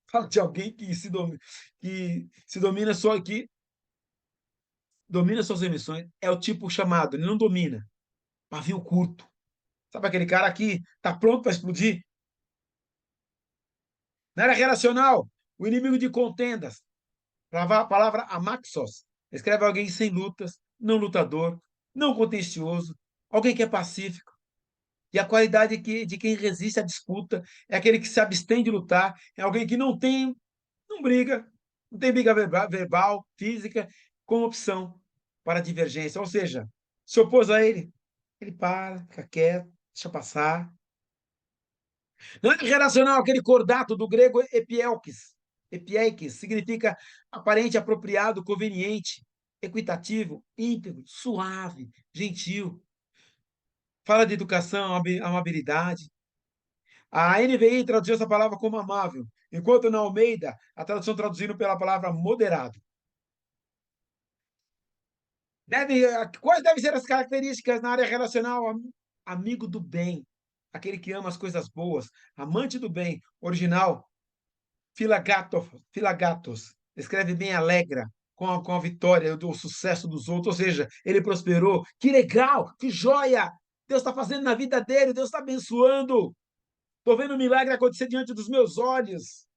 Speaker 1: Fala de alguém que domina suas emoções. É o tipo chamado, ele não domina, pavio curto. Sabe aquele cara que está pronto para explodir? Na área relacional, o inimigo de contendas. A palavra amaxos escreve alguém sem lutas, não lutador, não contencioso, alguém que é pacífico. E a qualidade de quem resiste à disputa é aquele que se abstém de lutar, é alguém que não briga, não tem briga verbal, física, com opção para divergência. Ou seja, se opôs a ele, ele para, fica quieto, deixa passar. Não é relacional aquele cordato do grego epielkis. Epielkis significa aparente, apropriado, conveniente, equitativo, íntegro, suave, gentil. Fala de educação, amabilidade. A NVI traduziu essa palavra como amável, enquanto na Almeida, a tradução traduzindo pela palavra moderado. Quais devem ser as características na área relacional? Amigo do bem, aquele que ama as coisas boas, amante do bem, original, filagatos, escreve bem, alegra com a vitória, o sucesso dos outros, ou seja, ele prosperou. Que legal, que joia! Deus está fazendo na vida dele, Deus está abençoando. Estou vendo um milagre acontecer diante dos meus olhos.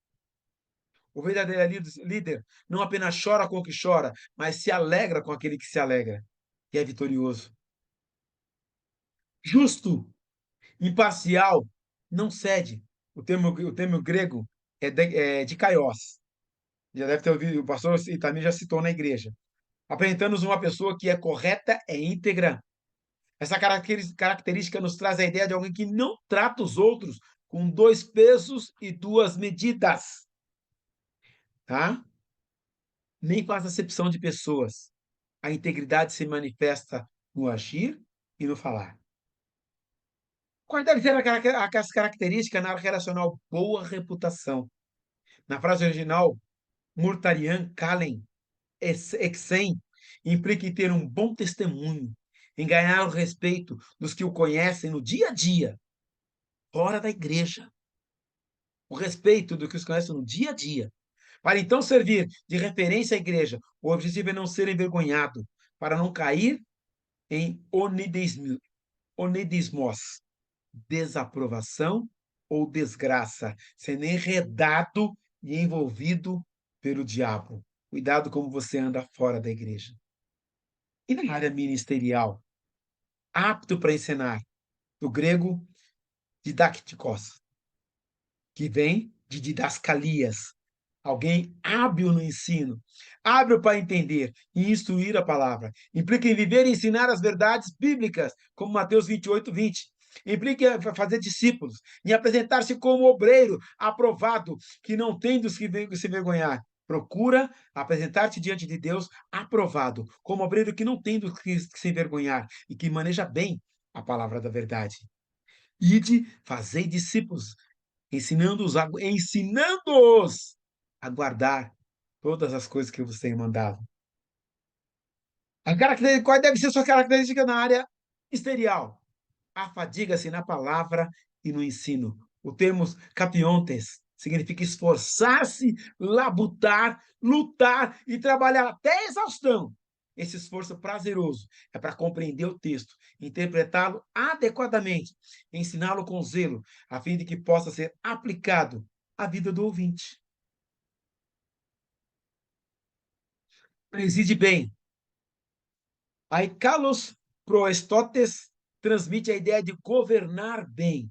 Speaker 1: O verdadeiro líder não apenas chora com o que chora, mas se alegra com aquele que se alegra e é vitorioso. Justo, imparcial, não cede. O termo grego é de kaios. Já deve ter ouvido, o pastor Itamir já citou na igreja. Apresentando-nos uma pessoa que é correta, é íntegra. Essa característica nos traz a ideia de alguém que não trata os outros com dois pesos e duas medidas, tá? Nem faz acepção de pessoas. A integridade se manifesta no agir e no falar. Qual deve ser as características na área relacional? Boa reputação. Na frase original, Murtarian Kalen Exem implica em ter um bom testemunho, em ganhar o respeito dos que o conhecem no dia a dia, fora da igreja. O respeito dos que os conhecem no dia a dia. Para então servir de referência à igreja, o objetivo é não ser envergonhado, para não cair em onidismos, desaprovação ou desgraça, sendo enredado e envolvido pelo diabo. Cuidado como você anda fora da igreja. E na área ministerial, apto para ensinar, do grego didaktikos, que vem de didascalias, alguém hábil no ensino, hábil para entender e instruir a palavra. Implica em viver e ensinar as verdades bíblicas, como Mateus 28:20. Implica em fazer discípulos, em apresentar-se como obreiro aprovado, que não tem dos que se envergonhar. Procura apresentar-te diante de Deus aprovado, como obreiro que não tem do que se envergonhar e que maneja bem a palavra da verdade. Ide, fazei discípulos, ensinando-os a guardar todas as coisas que eu vos tenho mandado. Qual deve ser sua característica na área ministerial? Afadiga-se na palavra e no ensino. O termo capiontes significa esforçar-se, labutar, lutar e trabalhar até exaustão. Esse esforço prazeroso é para compreender o texto, interpretá-lo adequadamente, ensiná-lo com zelo, a fim de que possa ser aplicado à vida do ouvinte. Preside bem. Aí, Carlos Proestotes transmite a ideia de governar bem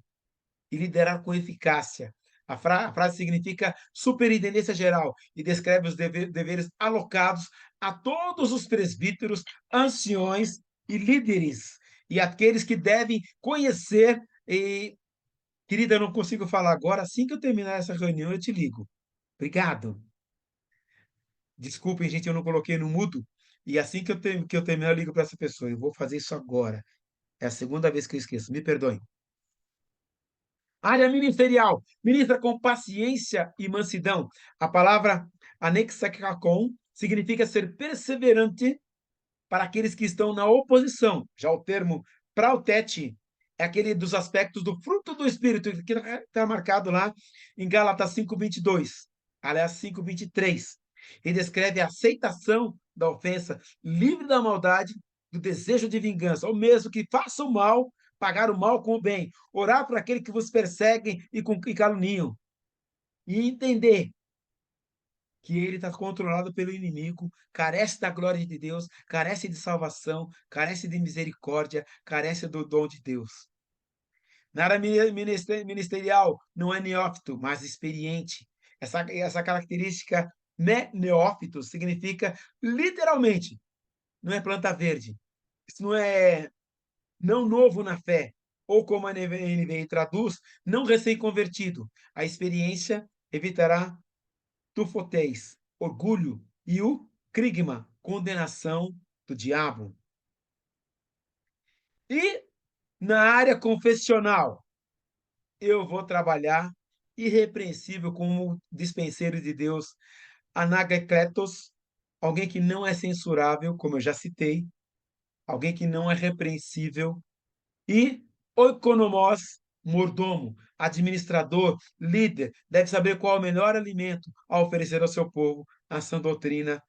Speaker 1: e liderar com eficácia. A frase significa superintendência geral e descreve os deveres alocados a todos os presbíteros, anciões e líderes, e aqueles que devem conhecer. Querida, eu não consigo falar agora. Assim que eu terminar essa reunião, eu te ligo. Obrigado. Desculpem, gente, eu não coloquei no mudo. E assim que eu terminar, eu ligo para essa pessoa. Eu vou fazer isso agora. É a segunda vez que eu esqueço. Me perdoem. Área ministerial. Ministra com paciência e mansidão. A palavra anexakakon significa ser perseverante para aqueles que estão na oposição. Já o termo prautete é aquele dos aspectos do fruto do Espírito, que está marcado lá em Gálatas 5:22. Aliás, 5:23. E descreve a aceitação da ofensa, livre da maldade, do desejo de vingança, ou mesmo que faça o mal, pagar o mal com o bem, orar por aquele que vos perseguem e caluniam, e entender que ele está controlado pelo inimigo, carece da glória de Deus, carece de salvação, carece de misericórdia, carece do dom de Deus. Na área ministerial, não é neófito, mas experiente. Essa característica neófito significa, literalmente, não é planta verde. Isso não é não novo na fé, ou como a NVI traduz, não recém-convertido. A experiência evitará tufotéis, orgulho, e o crigma, condenação do diabo. E na área confessional, eu vou trabalhar irrepreensível como dispenseiro de Deus, anagekletos, alguém que não é censurável, como eu já citei, alguém que não é repreensível, e oikonomos, mordomo, administrador, líder, deve saber qual é o melhor alimento a oferecer ao seu povo, a sã doutrina.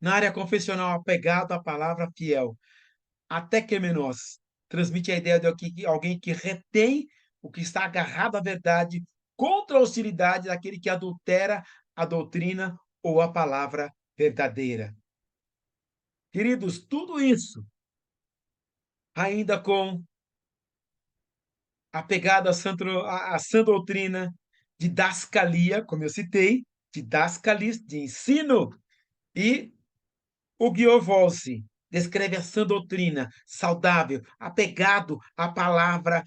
Speaker 1: Na área confessional, apegado à palavra fiel, até que menos transmite a ideia de alguém que retém o que está agarrado à verdade contra a hostilidade daquele que adultera a doutrina ou a palavra verdadeira. Queridos, tudo isso ainda com apegado à sã doutrina, didascalia, como eu citei, didascalis, de ensino, e o Giovolsi descreve a sã doutrina, saudável, apegado à palavra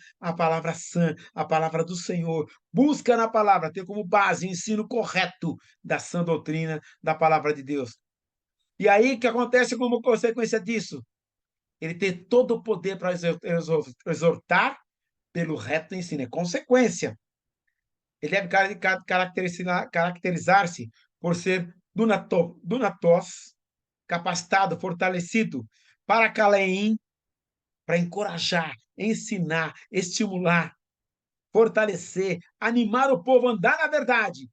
Speaker 1: sã, à palavra do Senhor. Busca na palavra ter como base o ensino correto da sã doutrina, da palavra de Deus. E aí, o que acontece como consequência disso? Ele tem todo o poder para exortar pelo reto ensino. É consequência. Ele deve caracterizar-se por ser dunatos, capacitado, fortalecido, para Caleim, para encorajar, ensinar, estimular, fortalecer, animar o povo a andar na verdade.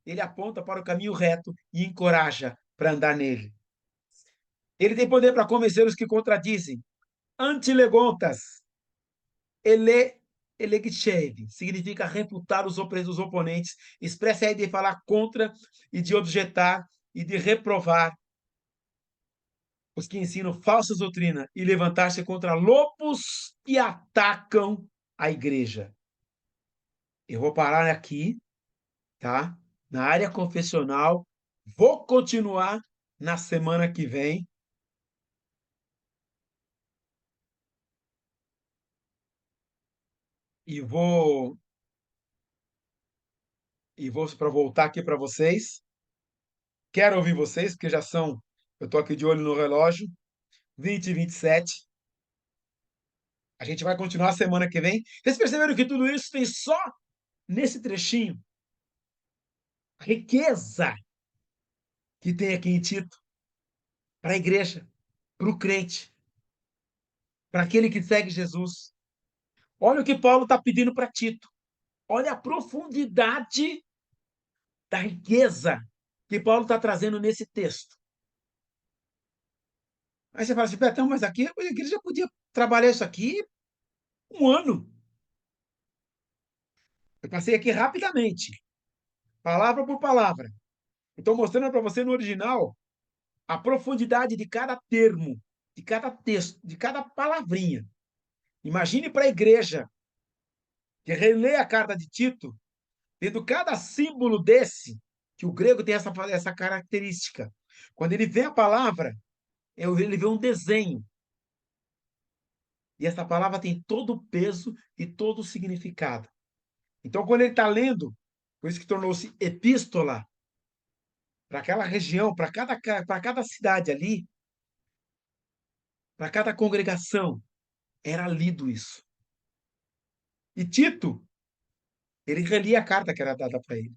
Speaker 1: Ele aponta para o caminho reto e encoraja para andar nele. Ele tem poder para convencer os que contradizem. Antilegontas, ele Elegchev significa refutar os oponentes, expressa a ideia de falar contra e de objetar e de reprovar os que ensinam falsas doutrinas e levantar-se contra lobos que atacam a igreja. Eu vou parar aqui, tá? Na área confessional, vou continuar na semana que vem e vou para voltar aqui para vocês. Quero ouvir vocês, porque já são, eu estou aqui de olho no relógio, 20 e 27. A gente vai continuar a semana que vem. Vocês perceberam que tudo isso tem só nesse trechinho? A riqueza que tem aqui em Tito para a igreja, para o crente, para aquele que segue Jesus. Olha o que Paulo está pedindo para Tito. Olha a profundidade da riqueza que Paulo está trazendo nesse texto. Aí você fala assim, Betão, mas aqui a igreja podia trabalhar isso aqui um ano. Eu passei aqui rapidamente, palavra por palavra. Estou mostrando para você no original a profundidade de cada termo, de cada texto, de cada palavrinha. Imagine para a igreja que relê a carta de Tito, tendo cada símbolo desse, que o grego tem essa característica. Quando ele vê a palavra, ele vê um desenho. E essa palavra tem todo o peso e todo o significado. Então, quando ele está lendo, por isso que tornou-se epístola, para aquela região, para cada cidade ali, para cada congregação, era lido isso. E Tito, ele relia a carta que era dada para ele.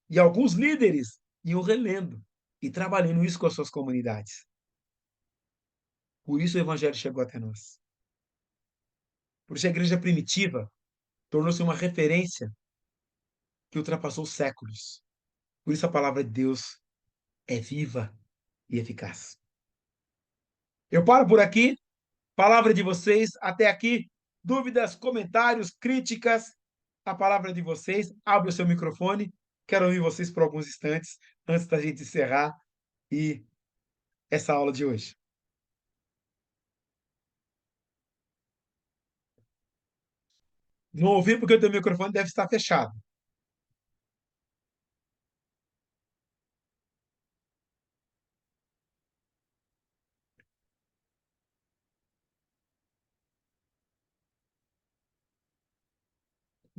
Speaker 1: E alguns líderes iam relendo e trabalhando isso com as suas comunidades. Por isso o evangelho chegou até nós. Por isso a igreja primitiva tornou-se uma referência que ultrapassou séculos. Por isso a palavra de Deus é viva e eficaz. Eu paro por aqui. Palavra de vocês até aqui. Dúvidas, comentários, críticas. A palavra de vocês. Abre o seu microfone. Quero ouvir vocês por alguns instantes antes da gente encerrar e essa aula de hoje. Não ouvi porque o teu microfone deve estar fechado.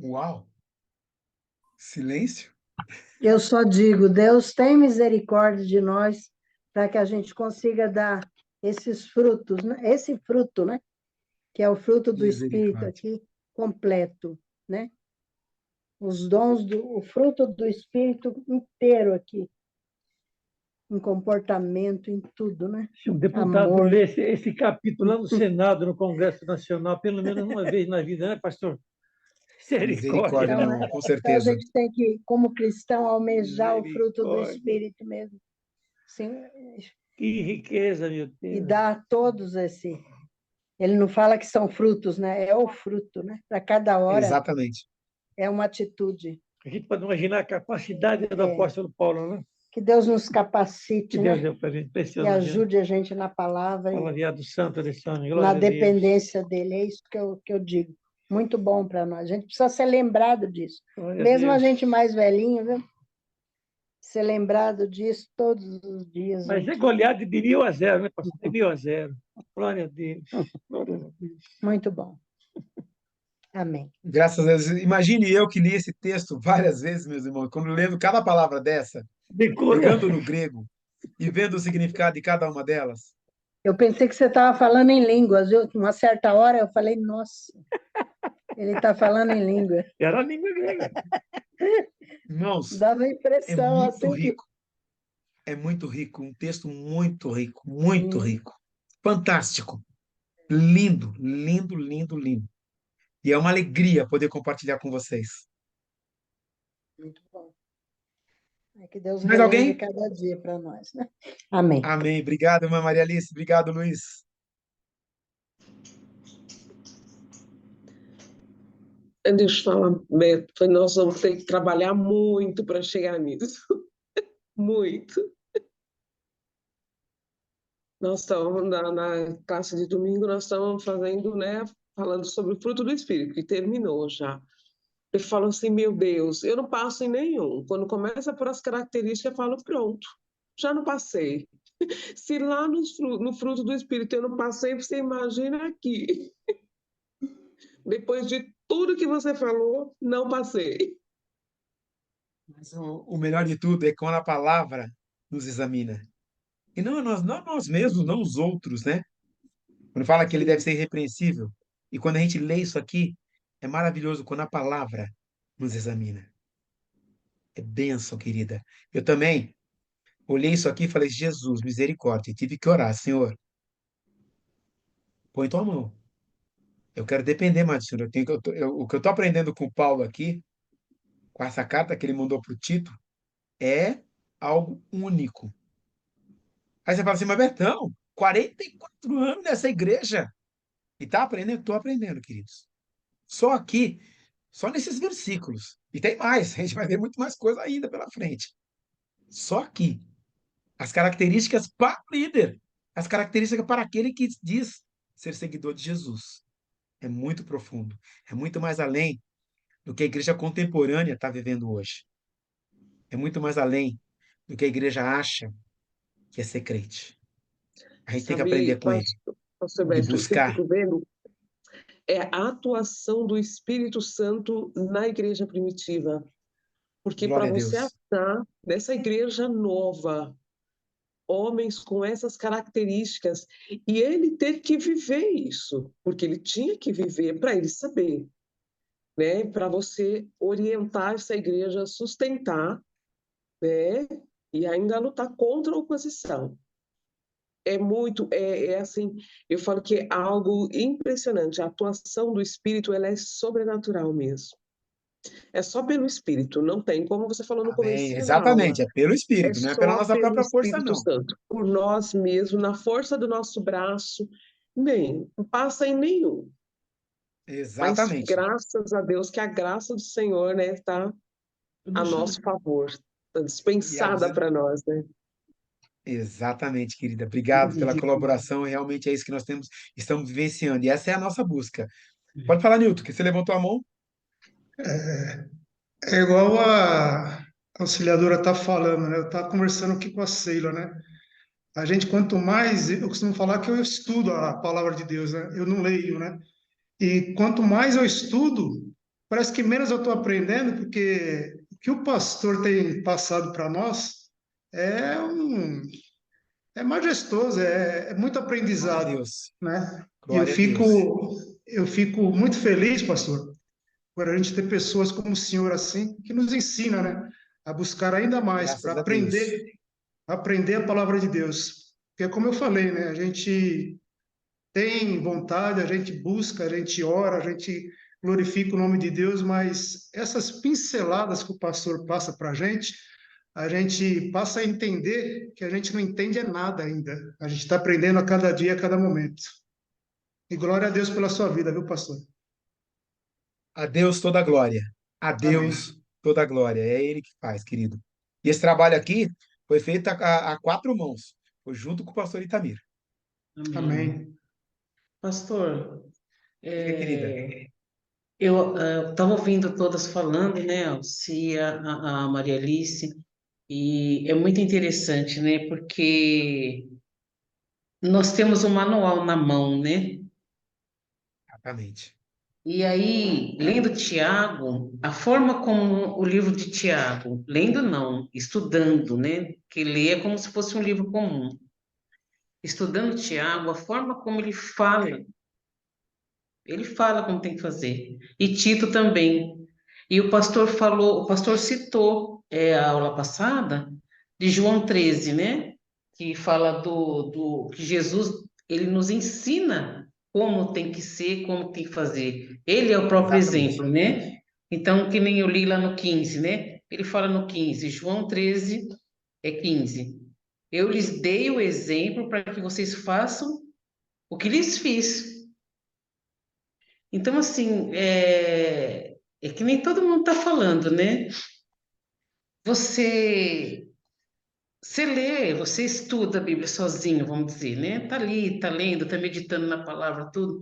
Speaker 1: Uau! Silêncio?
Speaker 2: Eu só digo, Deus tem misericórdia de nós para que a gente consiga dar esses frutos, né? Esse fruto, né? que é o fruto do Espírito
Speaker 1: Misericórdia.
Speaker 2: aqui, completo, né? Os dons o fruto do Espírito inteiro aqui, em comportamento, em tudo, né?
Speaker 4: Se um deputado
Speaker 2: Amor.
Speaker 4: lê esse capítulo lá no Senado, no Congresso Nacional, pelo menos uma vez na vida, né, pastor?
Speaker 1: Misericórdia,
Speaker 4: Misericórdia.
Speaker 2: Então,
Speaker 1: não, com
Speaker 2: então a
Speaker 1: certeza.
Speaker 2: gente tem que, como cristão, almejar o fruto do
Speaker 4: Misericórdia.
Speaker 2: Espírito mesmo. Sim,
Speaker 4: Que riqueza, meu
Speaker 2: e
Speaker 4: Deus.
Speaker 2: dar a todos esse. Ele não fala que são frutos, né? É o fruto, né? Para cada hora
Speaker 1: Exatamente.
Speaker 2: é uma atitude.
Speaker 4: A gente pode imaginar a capacidade do apóstolo Paulo, né?
Speaker 2: Que Deus nos
Speaker 4: Que
Speaker 2: capacite,
Speaker 4: Deus
Speaker 2: né?
Speaker 4: deu para a gente.
Speaker 2: E
Speaker 4: Impressionante.
Speaker 2: ajude a gente na palavra,
Speaker 4: Palavreado santo desse homem.
Speaker 2: na
Speaker 4: Glória a Deus.
Speaker 2: dependência dele. É isso que eu digo. Muito bom para nós. A gente precisa ser lembrado disso.
Speaker 4: Glória
Speaker 2: Mesmo a
Speaker 4: Deus.
Speaker 2: gente mais velhinho, viu? Ser lembrado disso todos os dias.
Speaker 4: Mas é goleado de 1.000-0, né, pastor? De 1.000-0. Glória a Deus. Glória a Deus.
Speaker 2: Muito bom. Amém.
Speaker 1: Graças a Deus. Imagine eu que li esse texto várias vezes, meus irmãos, quando lendo cada palavra dessa,
Speaker 4: Decora.
Speaker 1: pegando no grego e vendo o significado de cada uma delas.
Speaker 2: Eu pensei que você estava falando em línguas, viu? Uma certa hora eu falei, nossa, ele está falando em língua.
Speaker 4: Era a língua grega.
Speaker 1: Irmãos,
Speaker 2: Dava a
Speaker 1: é
Speaker 2: impressão
Speaker 1: muito
Speaker 2: assim que...
Speaker 1: rico. É muito rico, um texto muito rico, muito rico. Fantástico. Lindo, lindo, lindo, lindo. E é uma alegria poder compartilhar com vocês.
Speaker 2: Muito bom. É que Deus
Speaker 1: Mais
Speaker 2: relembre
Speaker 1: alguém?
Speaker 2: cada dia para nós, né? Amém.
Speaker 1: Amém. Obrigado, irmã Maria Alice. Obrigado, Luiz.
Speaker 5: Deixa eu falar, Beto, nós vamos ter que trabalhar muito para chegar nisso. Muito. Nós estamos na classe de domingo, nós estamos fazendo, né, falando sobre o fruto do Espírito, que terminou já. Eu falo assim, meu Deus, eu não passo em nenhum. Quando começa por as características, eu falo, pronto, já não passei. Se lá no fruto do Espírito eu não passei, você imagina aqui. Depois de tudo que você falou, não passei.
Speaker 1: Mas o melhor de tudo é quando a palavra nos examina. E não nós mesmos, não os outros, né? Quando fala que ele deve ser irrepreensível. E quando a gente lê isso aqui, é maravilhoso quando a palavra nos examina. É bênção, querida. Eu também olhei isso aqui e falei, Jesus, misericórdia. Tive que orar, Senhor, põe tua mão. Eu quero depender mais do Senhor. O que eu estou aprendendo com o Paulo aqui, com essa carta que ele mandou para o Tito, é algo único. Aí você fala assim, mas Betão, 44 anos nessa igreja. E tá aprendendo? Estou aprendendo, queridos. Só aqui, só nesses versículos. E tem mais, a gente vai ver muito mais coisa ainda pela frente. Só aqui. As características para o líder. As características para aquele que diz ser seguidor de Jesus. É muito profundo. É muito mais além do que a igreja contemporânea está vivendo hoje. É muito mais além do que a igreja acha que é ser crente. A gente tem que aprender
Speaker 5: Sabe,
Speaker 1: com ele
Speaker 5: pastor
Speaker 1: e
Speaker 5: Beto, o que eu
Speaker 1: buscar.
Speaker 5: fico vendo é a atuação do Espírito Santo na igreja primitiva. Porque para
Speaker 1: Glória a
Speaker 5: você
Speaker 1: Deus.
Speaker 5: achar nessa igreja nova homens com essas características e ele ter que viver isso, porque ele tinha que viver para ele saber, né? Para você orientar essa igreja, sustentar, né? E ainda lutar contra a oposição. É assim, eu falo que é algo impressionante. A atuação do Espírito, ela é sobrenatural mesmo. É só pelo Espírito, não tem, como você falou no
Speaker 1: Amém.
Speaker 5: comecinho da aula,
Speaker 1: Exatamente. É pelo
Speaker 5: é
Speaker 1: Espírito, não é pela
Speaker 5: só
Speaker 1: nossa
Speaker 5: pelo
Speaker 1: própria força,
Speaker 5: Espírito
Speaker 1: não.
Speaker 5: Santo, por nós mesmos, na força do nosso braço, nem, não passa em nenhum. Mas
Speaker 1: Exatamente.
Speaker 5: graças a Deus que a graça do Senhor, né, está a nosso favor, está
Speaker 1: E a
Speaker 5: dispensada para nós, né?
Speaker 1: Exatamente, querida. Obrigado pela colaboração. Realmente é isso que nós estamos vivenciando. E essa é a nossa busca. Pode falar, Nilton, que você levantou a mão.
Speaker 6: É igual a auxiliadora está falando, né? Eu estava conversando aqui com a Sheila, né? A gente, quanto mais, eu costumo falar que eu estudo a palavra de Deus, né? Eu não leio, né? E quanto mais eu estudo, parece que menos eu estou aprendendo, porque o que o pastor tem passado para nós é um, é majestoso, é muito
Speaker 1: Glória a
Speaker 6: aprendizado,
Speaker 1: Deus.
Speaker 6: né? E eu
Speaker 1: Glória a Deus.
Speaker 6: fico muito feliz, pastor, por a gente ter pessoas como o senhor assim, que nos ensina, né, a buscar ainda mais para
Speaker 1: Graças a Deus.
Speaker 6: aprender a palavra de Deus. Porque como eu falei, né, a gente tem vontade, a gente busca, a gente ora, a gente glorifica o nome de Deus, mas essas pinceladas que o pastor passa para a gente passa a entender que a gente não entende é nada ainda. A gente está aprendendo a cada dia, a cada momento. E glória a Deus pela sua vida, viu, pastor?
Speaker 1: A Deus toda a glória. A
Speaker 6: Amém.
Speaker 1: Deus toda a glória. É Ele que faz, querido. E esse trabalho aqui foi feito a quatro mãos. Foi junto com o pastor Itamir.
Speaker 3: Amém.
Speaker 6: Amém.
Speaker 3: Pastor,
Speaker 1: Diga, querida.
Speaker 3: eu estava ouvindo todas falando, né, a Cia, a Maria Alice, e é muito interessante, né, porque nós temos um manual na mão, né?
Speaker 1: Exatamente.
Speaker 3: E aí, lendo Tiago, a forma como o livro de Tiago, lendo não, estudando, né? Que lê é como se fosse um livro comum. Estudando Tiago, a forma como ele fala como tem que fazer. E Tito também. E o pastor falou, o pastor citou a aula passada de João 13, né? Que fala que Jesus, ele nos ensina como tem que ser, como tem que fazer. Ele é o próprio
Speaker 1: Exatamente.
Speaker 3: exemplo, né? Então, que nem eu li lá no 15, né? Ele fala no 15, João 13 é 15. Eu lhes dei o exemplo para que vocês façam o que lhes fiz. Então, assim, é que nem todo mundo está falando, né? Você, você lê, você estuda a Bíblia sozinho, vamos dizer, né? Tá ali, tá lendo, tá meditando na palavra, tudo.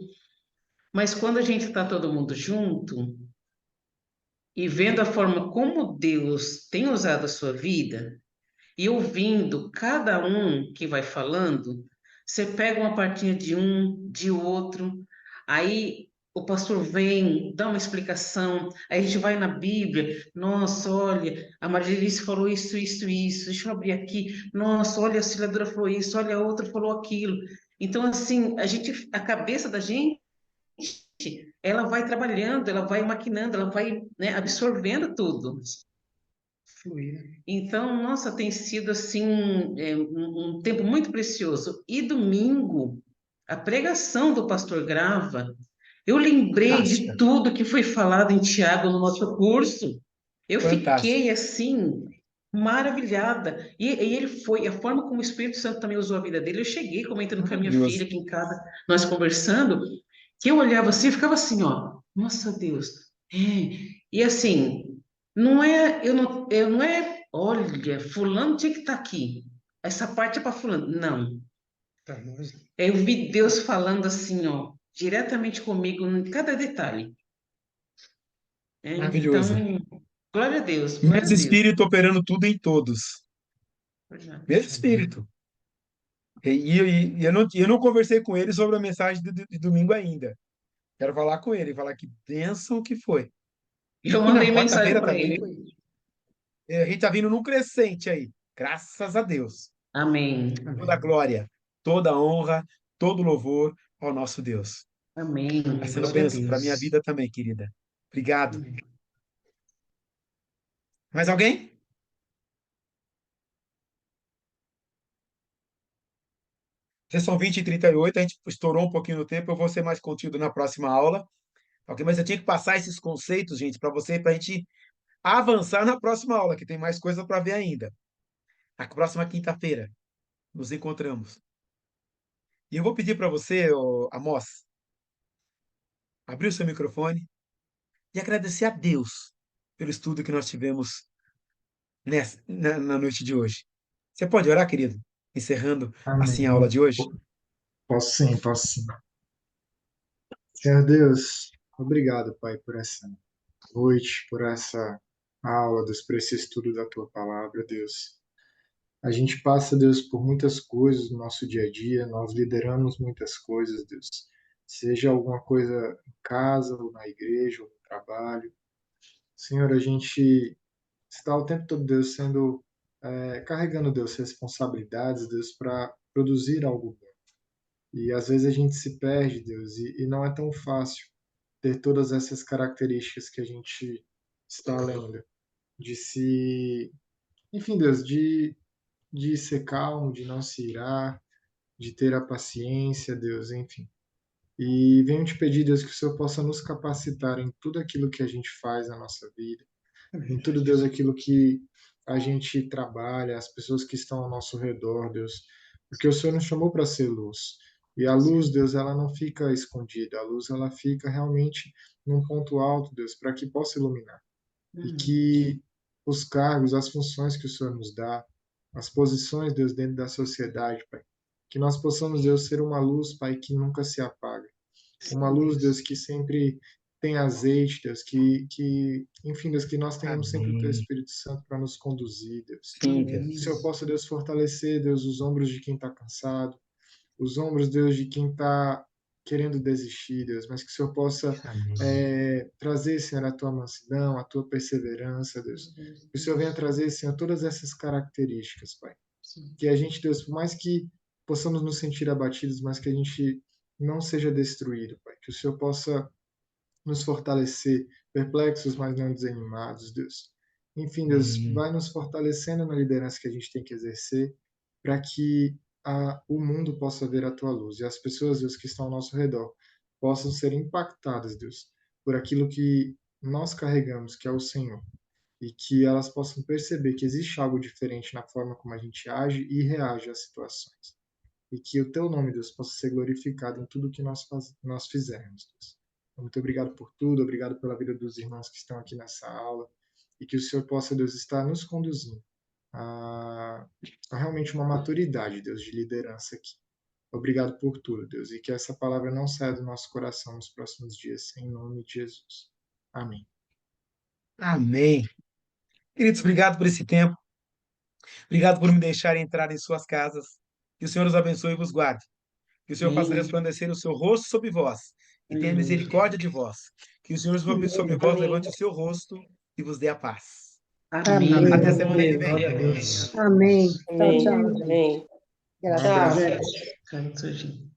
Speaker 3: Mas quando a gente está todo mundo junto e vendo a forma como Deus tem usado a sua vida e ouvindo cada um que vai falando, você pega uma partinha de um, de outro, aí o pastor vem, dá uma explicação, aí a gente vai na Bíblia, nossa, olha, a Maria Alice falou isso, deixa eu abrir aqui, nossa, olha, a auxiliadora falou isso, olha, a outra falou aquilo. Então, assim, a cabeça da gente, ela vai trabalhando, ela vai maquinando, ela vai, né, absorvendo tudo.
Speaker 6: Fluir.
Speaker 3: Então, nossa, tem sido assim um tempo muito precioso. E domingo, a pregação do pastor Grava, eu lembrei de
Speaker 1: Fantástica.
Speaker 3: tudo que foi falado em Tiago no nosso curso. Eu fiquei
Speaker 1: Fantástica.
Speaker 3: assim maravilhada. E ele foi, a forma como o Espírito Santo também usou a vida dele. Eu cheguei comentando com a minha filha
Speaker 1: Maravilhoso.
Speaker 3: aqui em casa, nós conversando, que eu olhava assim, e ficava assim, ó, nossa Deus. É. E assim, não é, olha, fulano tinha que estar aqui. Essa parte é para fulano. Não.
Speaker 6: Tá, nós.
Speaker 3: Eu vi Deus falando assim, ó, diretamente comigo em cada detalhe. Então,
Speaker 1: Maravilhoso.
Speaker 3: glória a Deus, glória a
Speaker 1: Mesmo
Speaker 3: Deus.
Speaker 1: Espírito operando tudo em todos. Mesmo
Speaker 6: Amém.
Speaker 1: Espírito. E eu não conversei com ele sobre a mensagem de domingo ainda. Quero falar com ele, falar que bênção que foi.
Speaker 3: Eu
Speaker 1: E na
Speaker 3: mandei mensagem
Speaker 1: quarta-feira
Speaker 3: para
Speaker 1: também
Speaker 3: ele.
Speaker 1: foi. A gente tá vindo num crescente aí. Graças a Deus.
Speaker 3: Amém.
Speaker 1: Toda
Speaker 6: Amém.
Speaker 1: glória, toda honra, todo louvor ao nosso Deus.
Speaker 3: Amém.
Speaker 1: Está sendo
Speaker 3: Glória a
Speaker 1: bênção para a minha
Speaker 3: Deus.
Speaker 1: vida também, querida. Obrigado.
Speaker 3: Amém.
Speaker 1: Mais alguém? Vocês são 20 e 38, a gente estourou um pouquinho no tempo, eu vou ser mais contido na próxima aula. Ok? Mas eu tinha que passar esses conceitos, gente, para você, para a gente avançar na próxima aula, que tem mais coisa para ver ainda. Na próxima quinta-feira, nos encontramos. E eu vou pedir para você, Amós, abrir o seu microfone e agradecer a Deus pelo estudo que nós tivemos na noite de hoje. Você pode orar, querido? Encerrando assim a aula
Speaker 7: Amém.
Speaker 1: de hoje?
Speaker 7: Posso sim, posso sim. Senhor Deus, obrigado, Pai, por essa noite, por essa aula, Deus, por esse estudo da Tua palavra, Deus. A gente passa, Deus, por muitas coisas no nosso dia a dia, nós lideramos muitas coisas, Deus. Seja alguma coisa em casa, ou na igreja, ou no trabalho. Senhor, a gente está o tempo todo, Deus, carregando, Deus, responsabilidades, Deus, para produzir algo bom. E às vezes a gente se perde, Deus, e não é tão fácil ter todas essas características que a gente está lendo, de se, enfim, Deus, de ser calmo, de não se irar, de ter a paciência, Deus, enfim. E venho te pedir, Deus, que o Senhor possa nos capacitar em tudo aquilo que a gente faz na nossa vida, em tudo, Deus, aquilo que a gente trabalha, as pessoas que estão ao nosso redor, Deus, porque o Senhor nos chamou para ser luz. E a luz, Deus, ela não fica escondida, a luz, ela fica realmente num ponto alto, Deus, para que possa iluminar. E que os cargos, as funções que o Senhor nos dá, as posições, Deus, dentro da sociedade, Pai, que nós possamos, Deus, ser uma luz, Pai, que nunca se apaga. Uma luz, Deus, que sempre tem azeite, Deus, enfim, Deus, que nós tenhamos sempre o Teu
Speaker 1: Amém.
Speaker 7: Espírito Santo para nos conduzir, Deus.
Speaker 1: Sim,
Speaker 7: Que o
Speaker 1: Deus.
Speaker 7: Senhor possa, Deus, fortalecer, Deus, os ombros de quem está cansado, os ombros, Deus, de quem está querendo desistir, Deus, mas que o Senhor possa
Speaker 1: Amém.
Speaker 7: trazer, Senhor, a Tua mansidão, a Tua perseverança, Deus. Que o Senhor venha trazer, Senhor, todas essas características, Pai. Que a gente, Deus, por mais que possamos nos sentir abatidos, mas que a gente não seja destruído, Pai. Que o Senhor possa nos fortalecer, perplexos, mas não desanimados, Deus. Enfim, Deus,
Speaker 1: Amém.
Speaker 7: vai nos fortalecendo na liderança que a gente tem que exercer, para que o mundo possa ver a Tua luz e as pessoas, Deus, que estão ao nosso redor possam ser impactadas, Deus, por aquilo que nós carregamos, que é o Senhor, e que elas possam perceber que existe algo diferente na forma como a gente age e reage às situações. E que o Teu nome, Deus, possa ser glorificado em tudo que nós fizermos, Deus. Muito obrigado por tudo, obrigado pela vida dos irmãos que estão aqui nessa aula, e que o Senhor possa, Deus, estar nos conduzindo a realmente uma maturidade, Deus, de liderança aqui. Obrigado por tudo, Deus, e que essa palavra não saia do nosso coração nos próximos dias, em nome de Jesus. Amém.
Speaker 1: Amém. Queridos, obrigado por esse tempo. Obrigado por me deixar entrar em suas casas. Que o Senhor os abençoe e vos guarde. Que o Senhor faça
Speaker 3: Amém.
Speaker 1: resplandecer o seu rosto sobre vós e tenha
Speaker 3: Amém.
Speaker 1: misericórdia de vós. Que o Senhor sobre vós levante o seu rosto e vos dê a paz.
Speaker 2: Amém.
Speaker 1: Até a semana que vem.
Speaker 3: Glória a Deus.
Speaker 2: Amém. Tchau,
Speaker 3: Amém.
Speaker 2: tchau, gente.
Speaker 3: Amém.
Speaker 2: Graças a
Speaker 3: Tchau.
Speaker 2: Deus.
Speaker 3: Tchau, Serginho.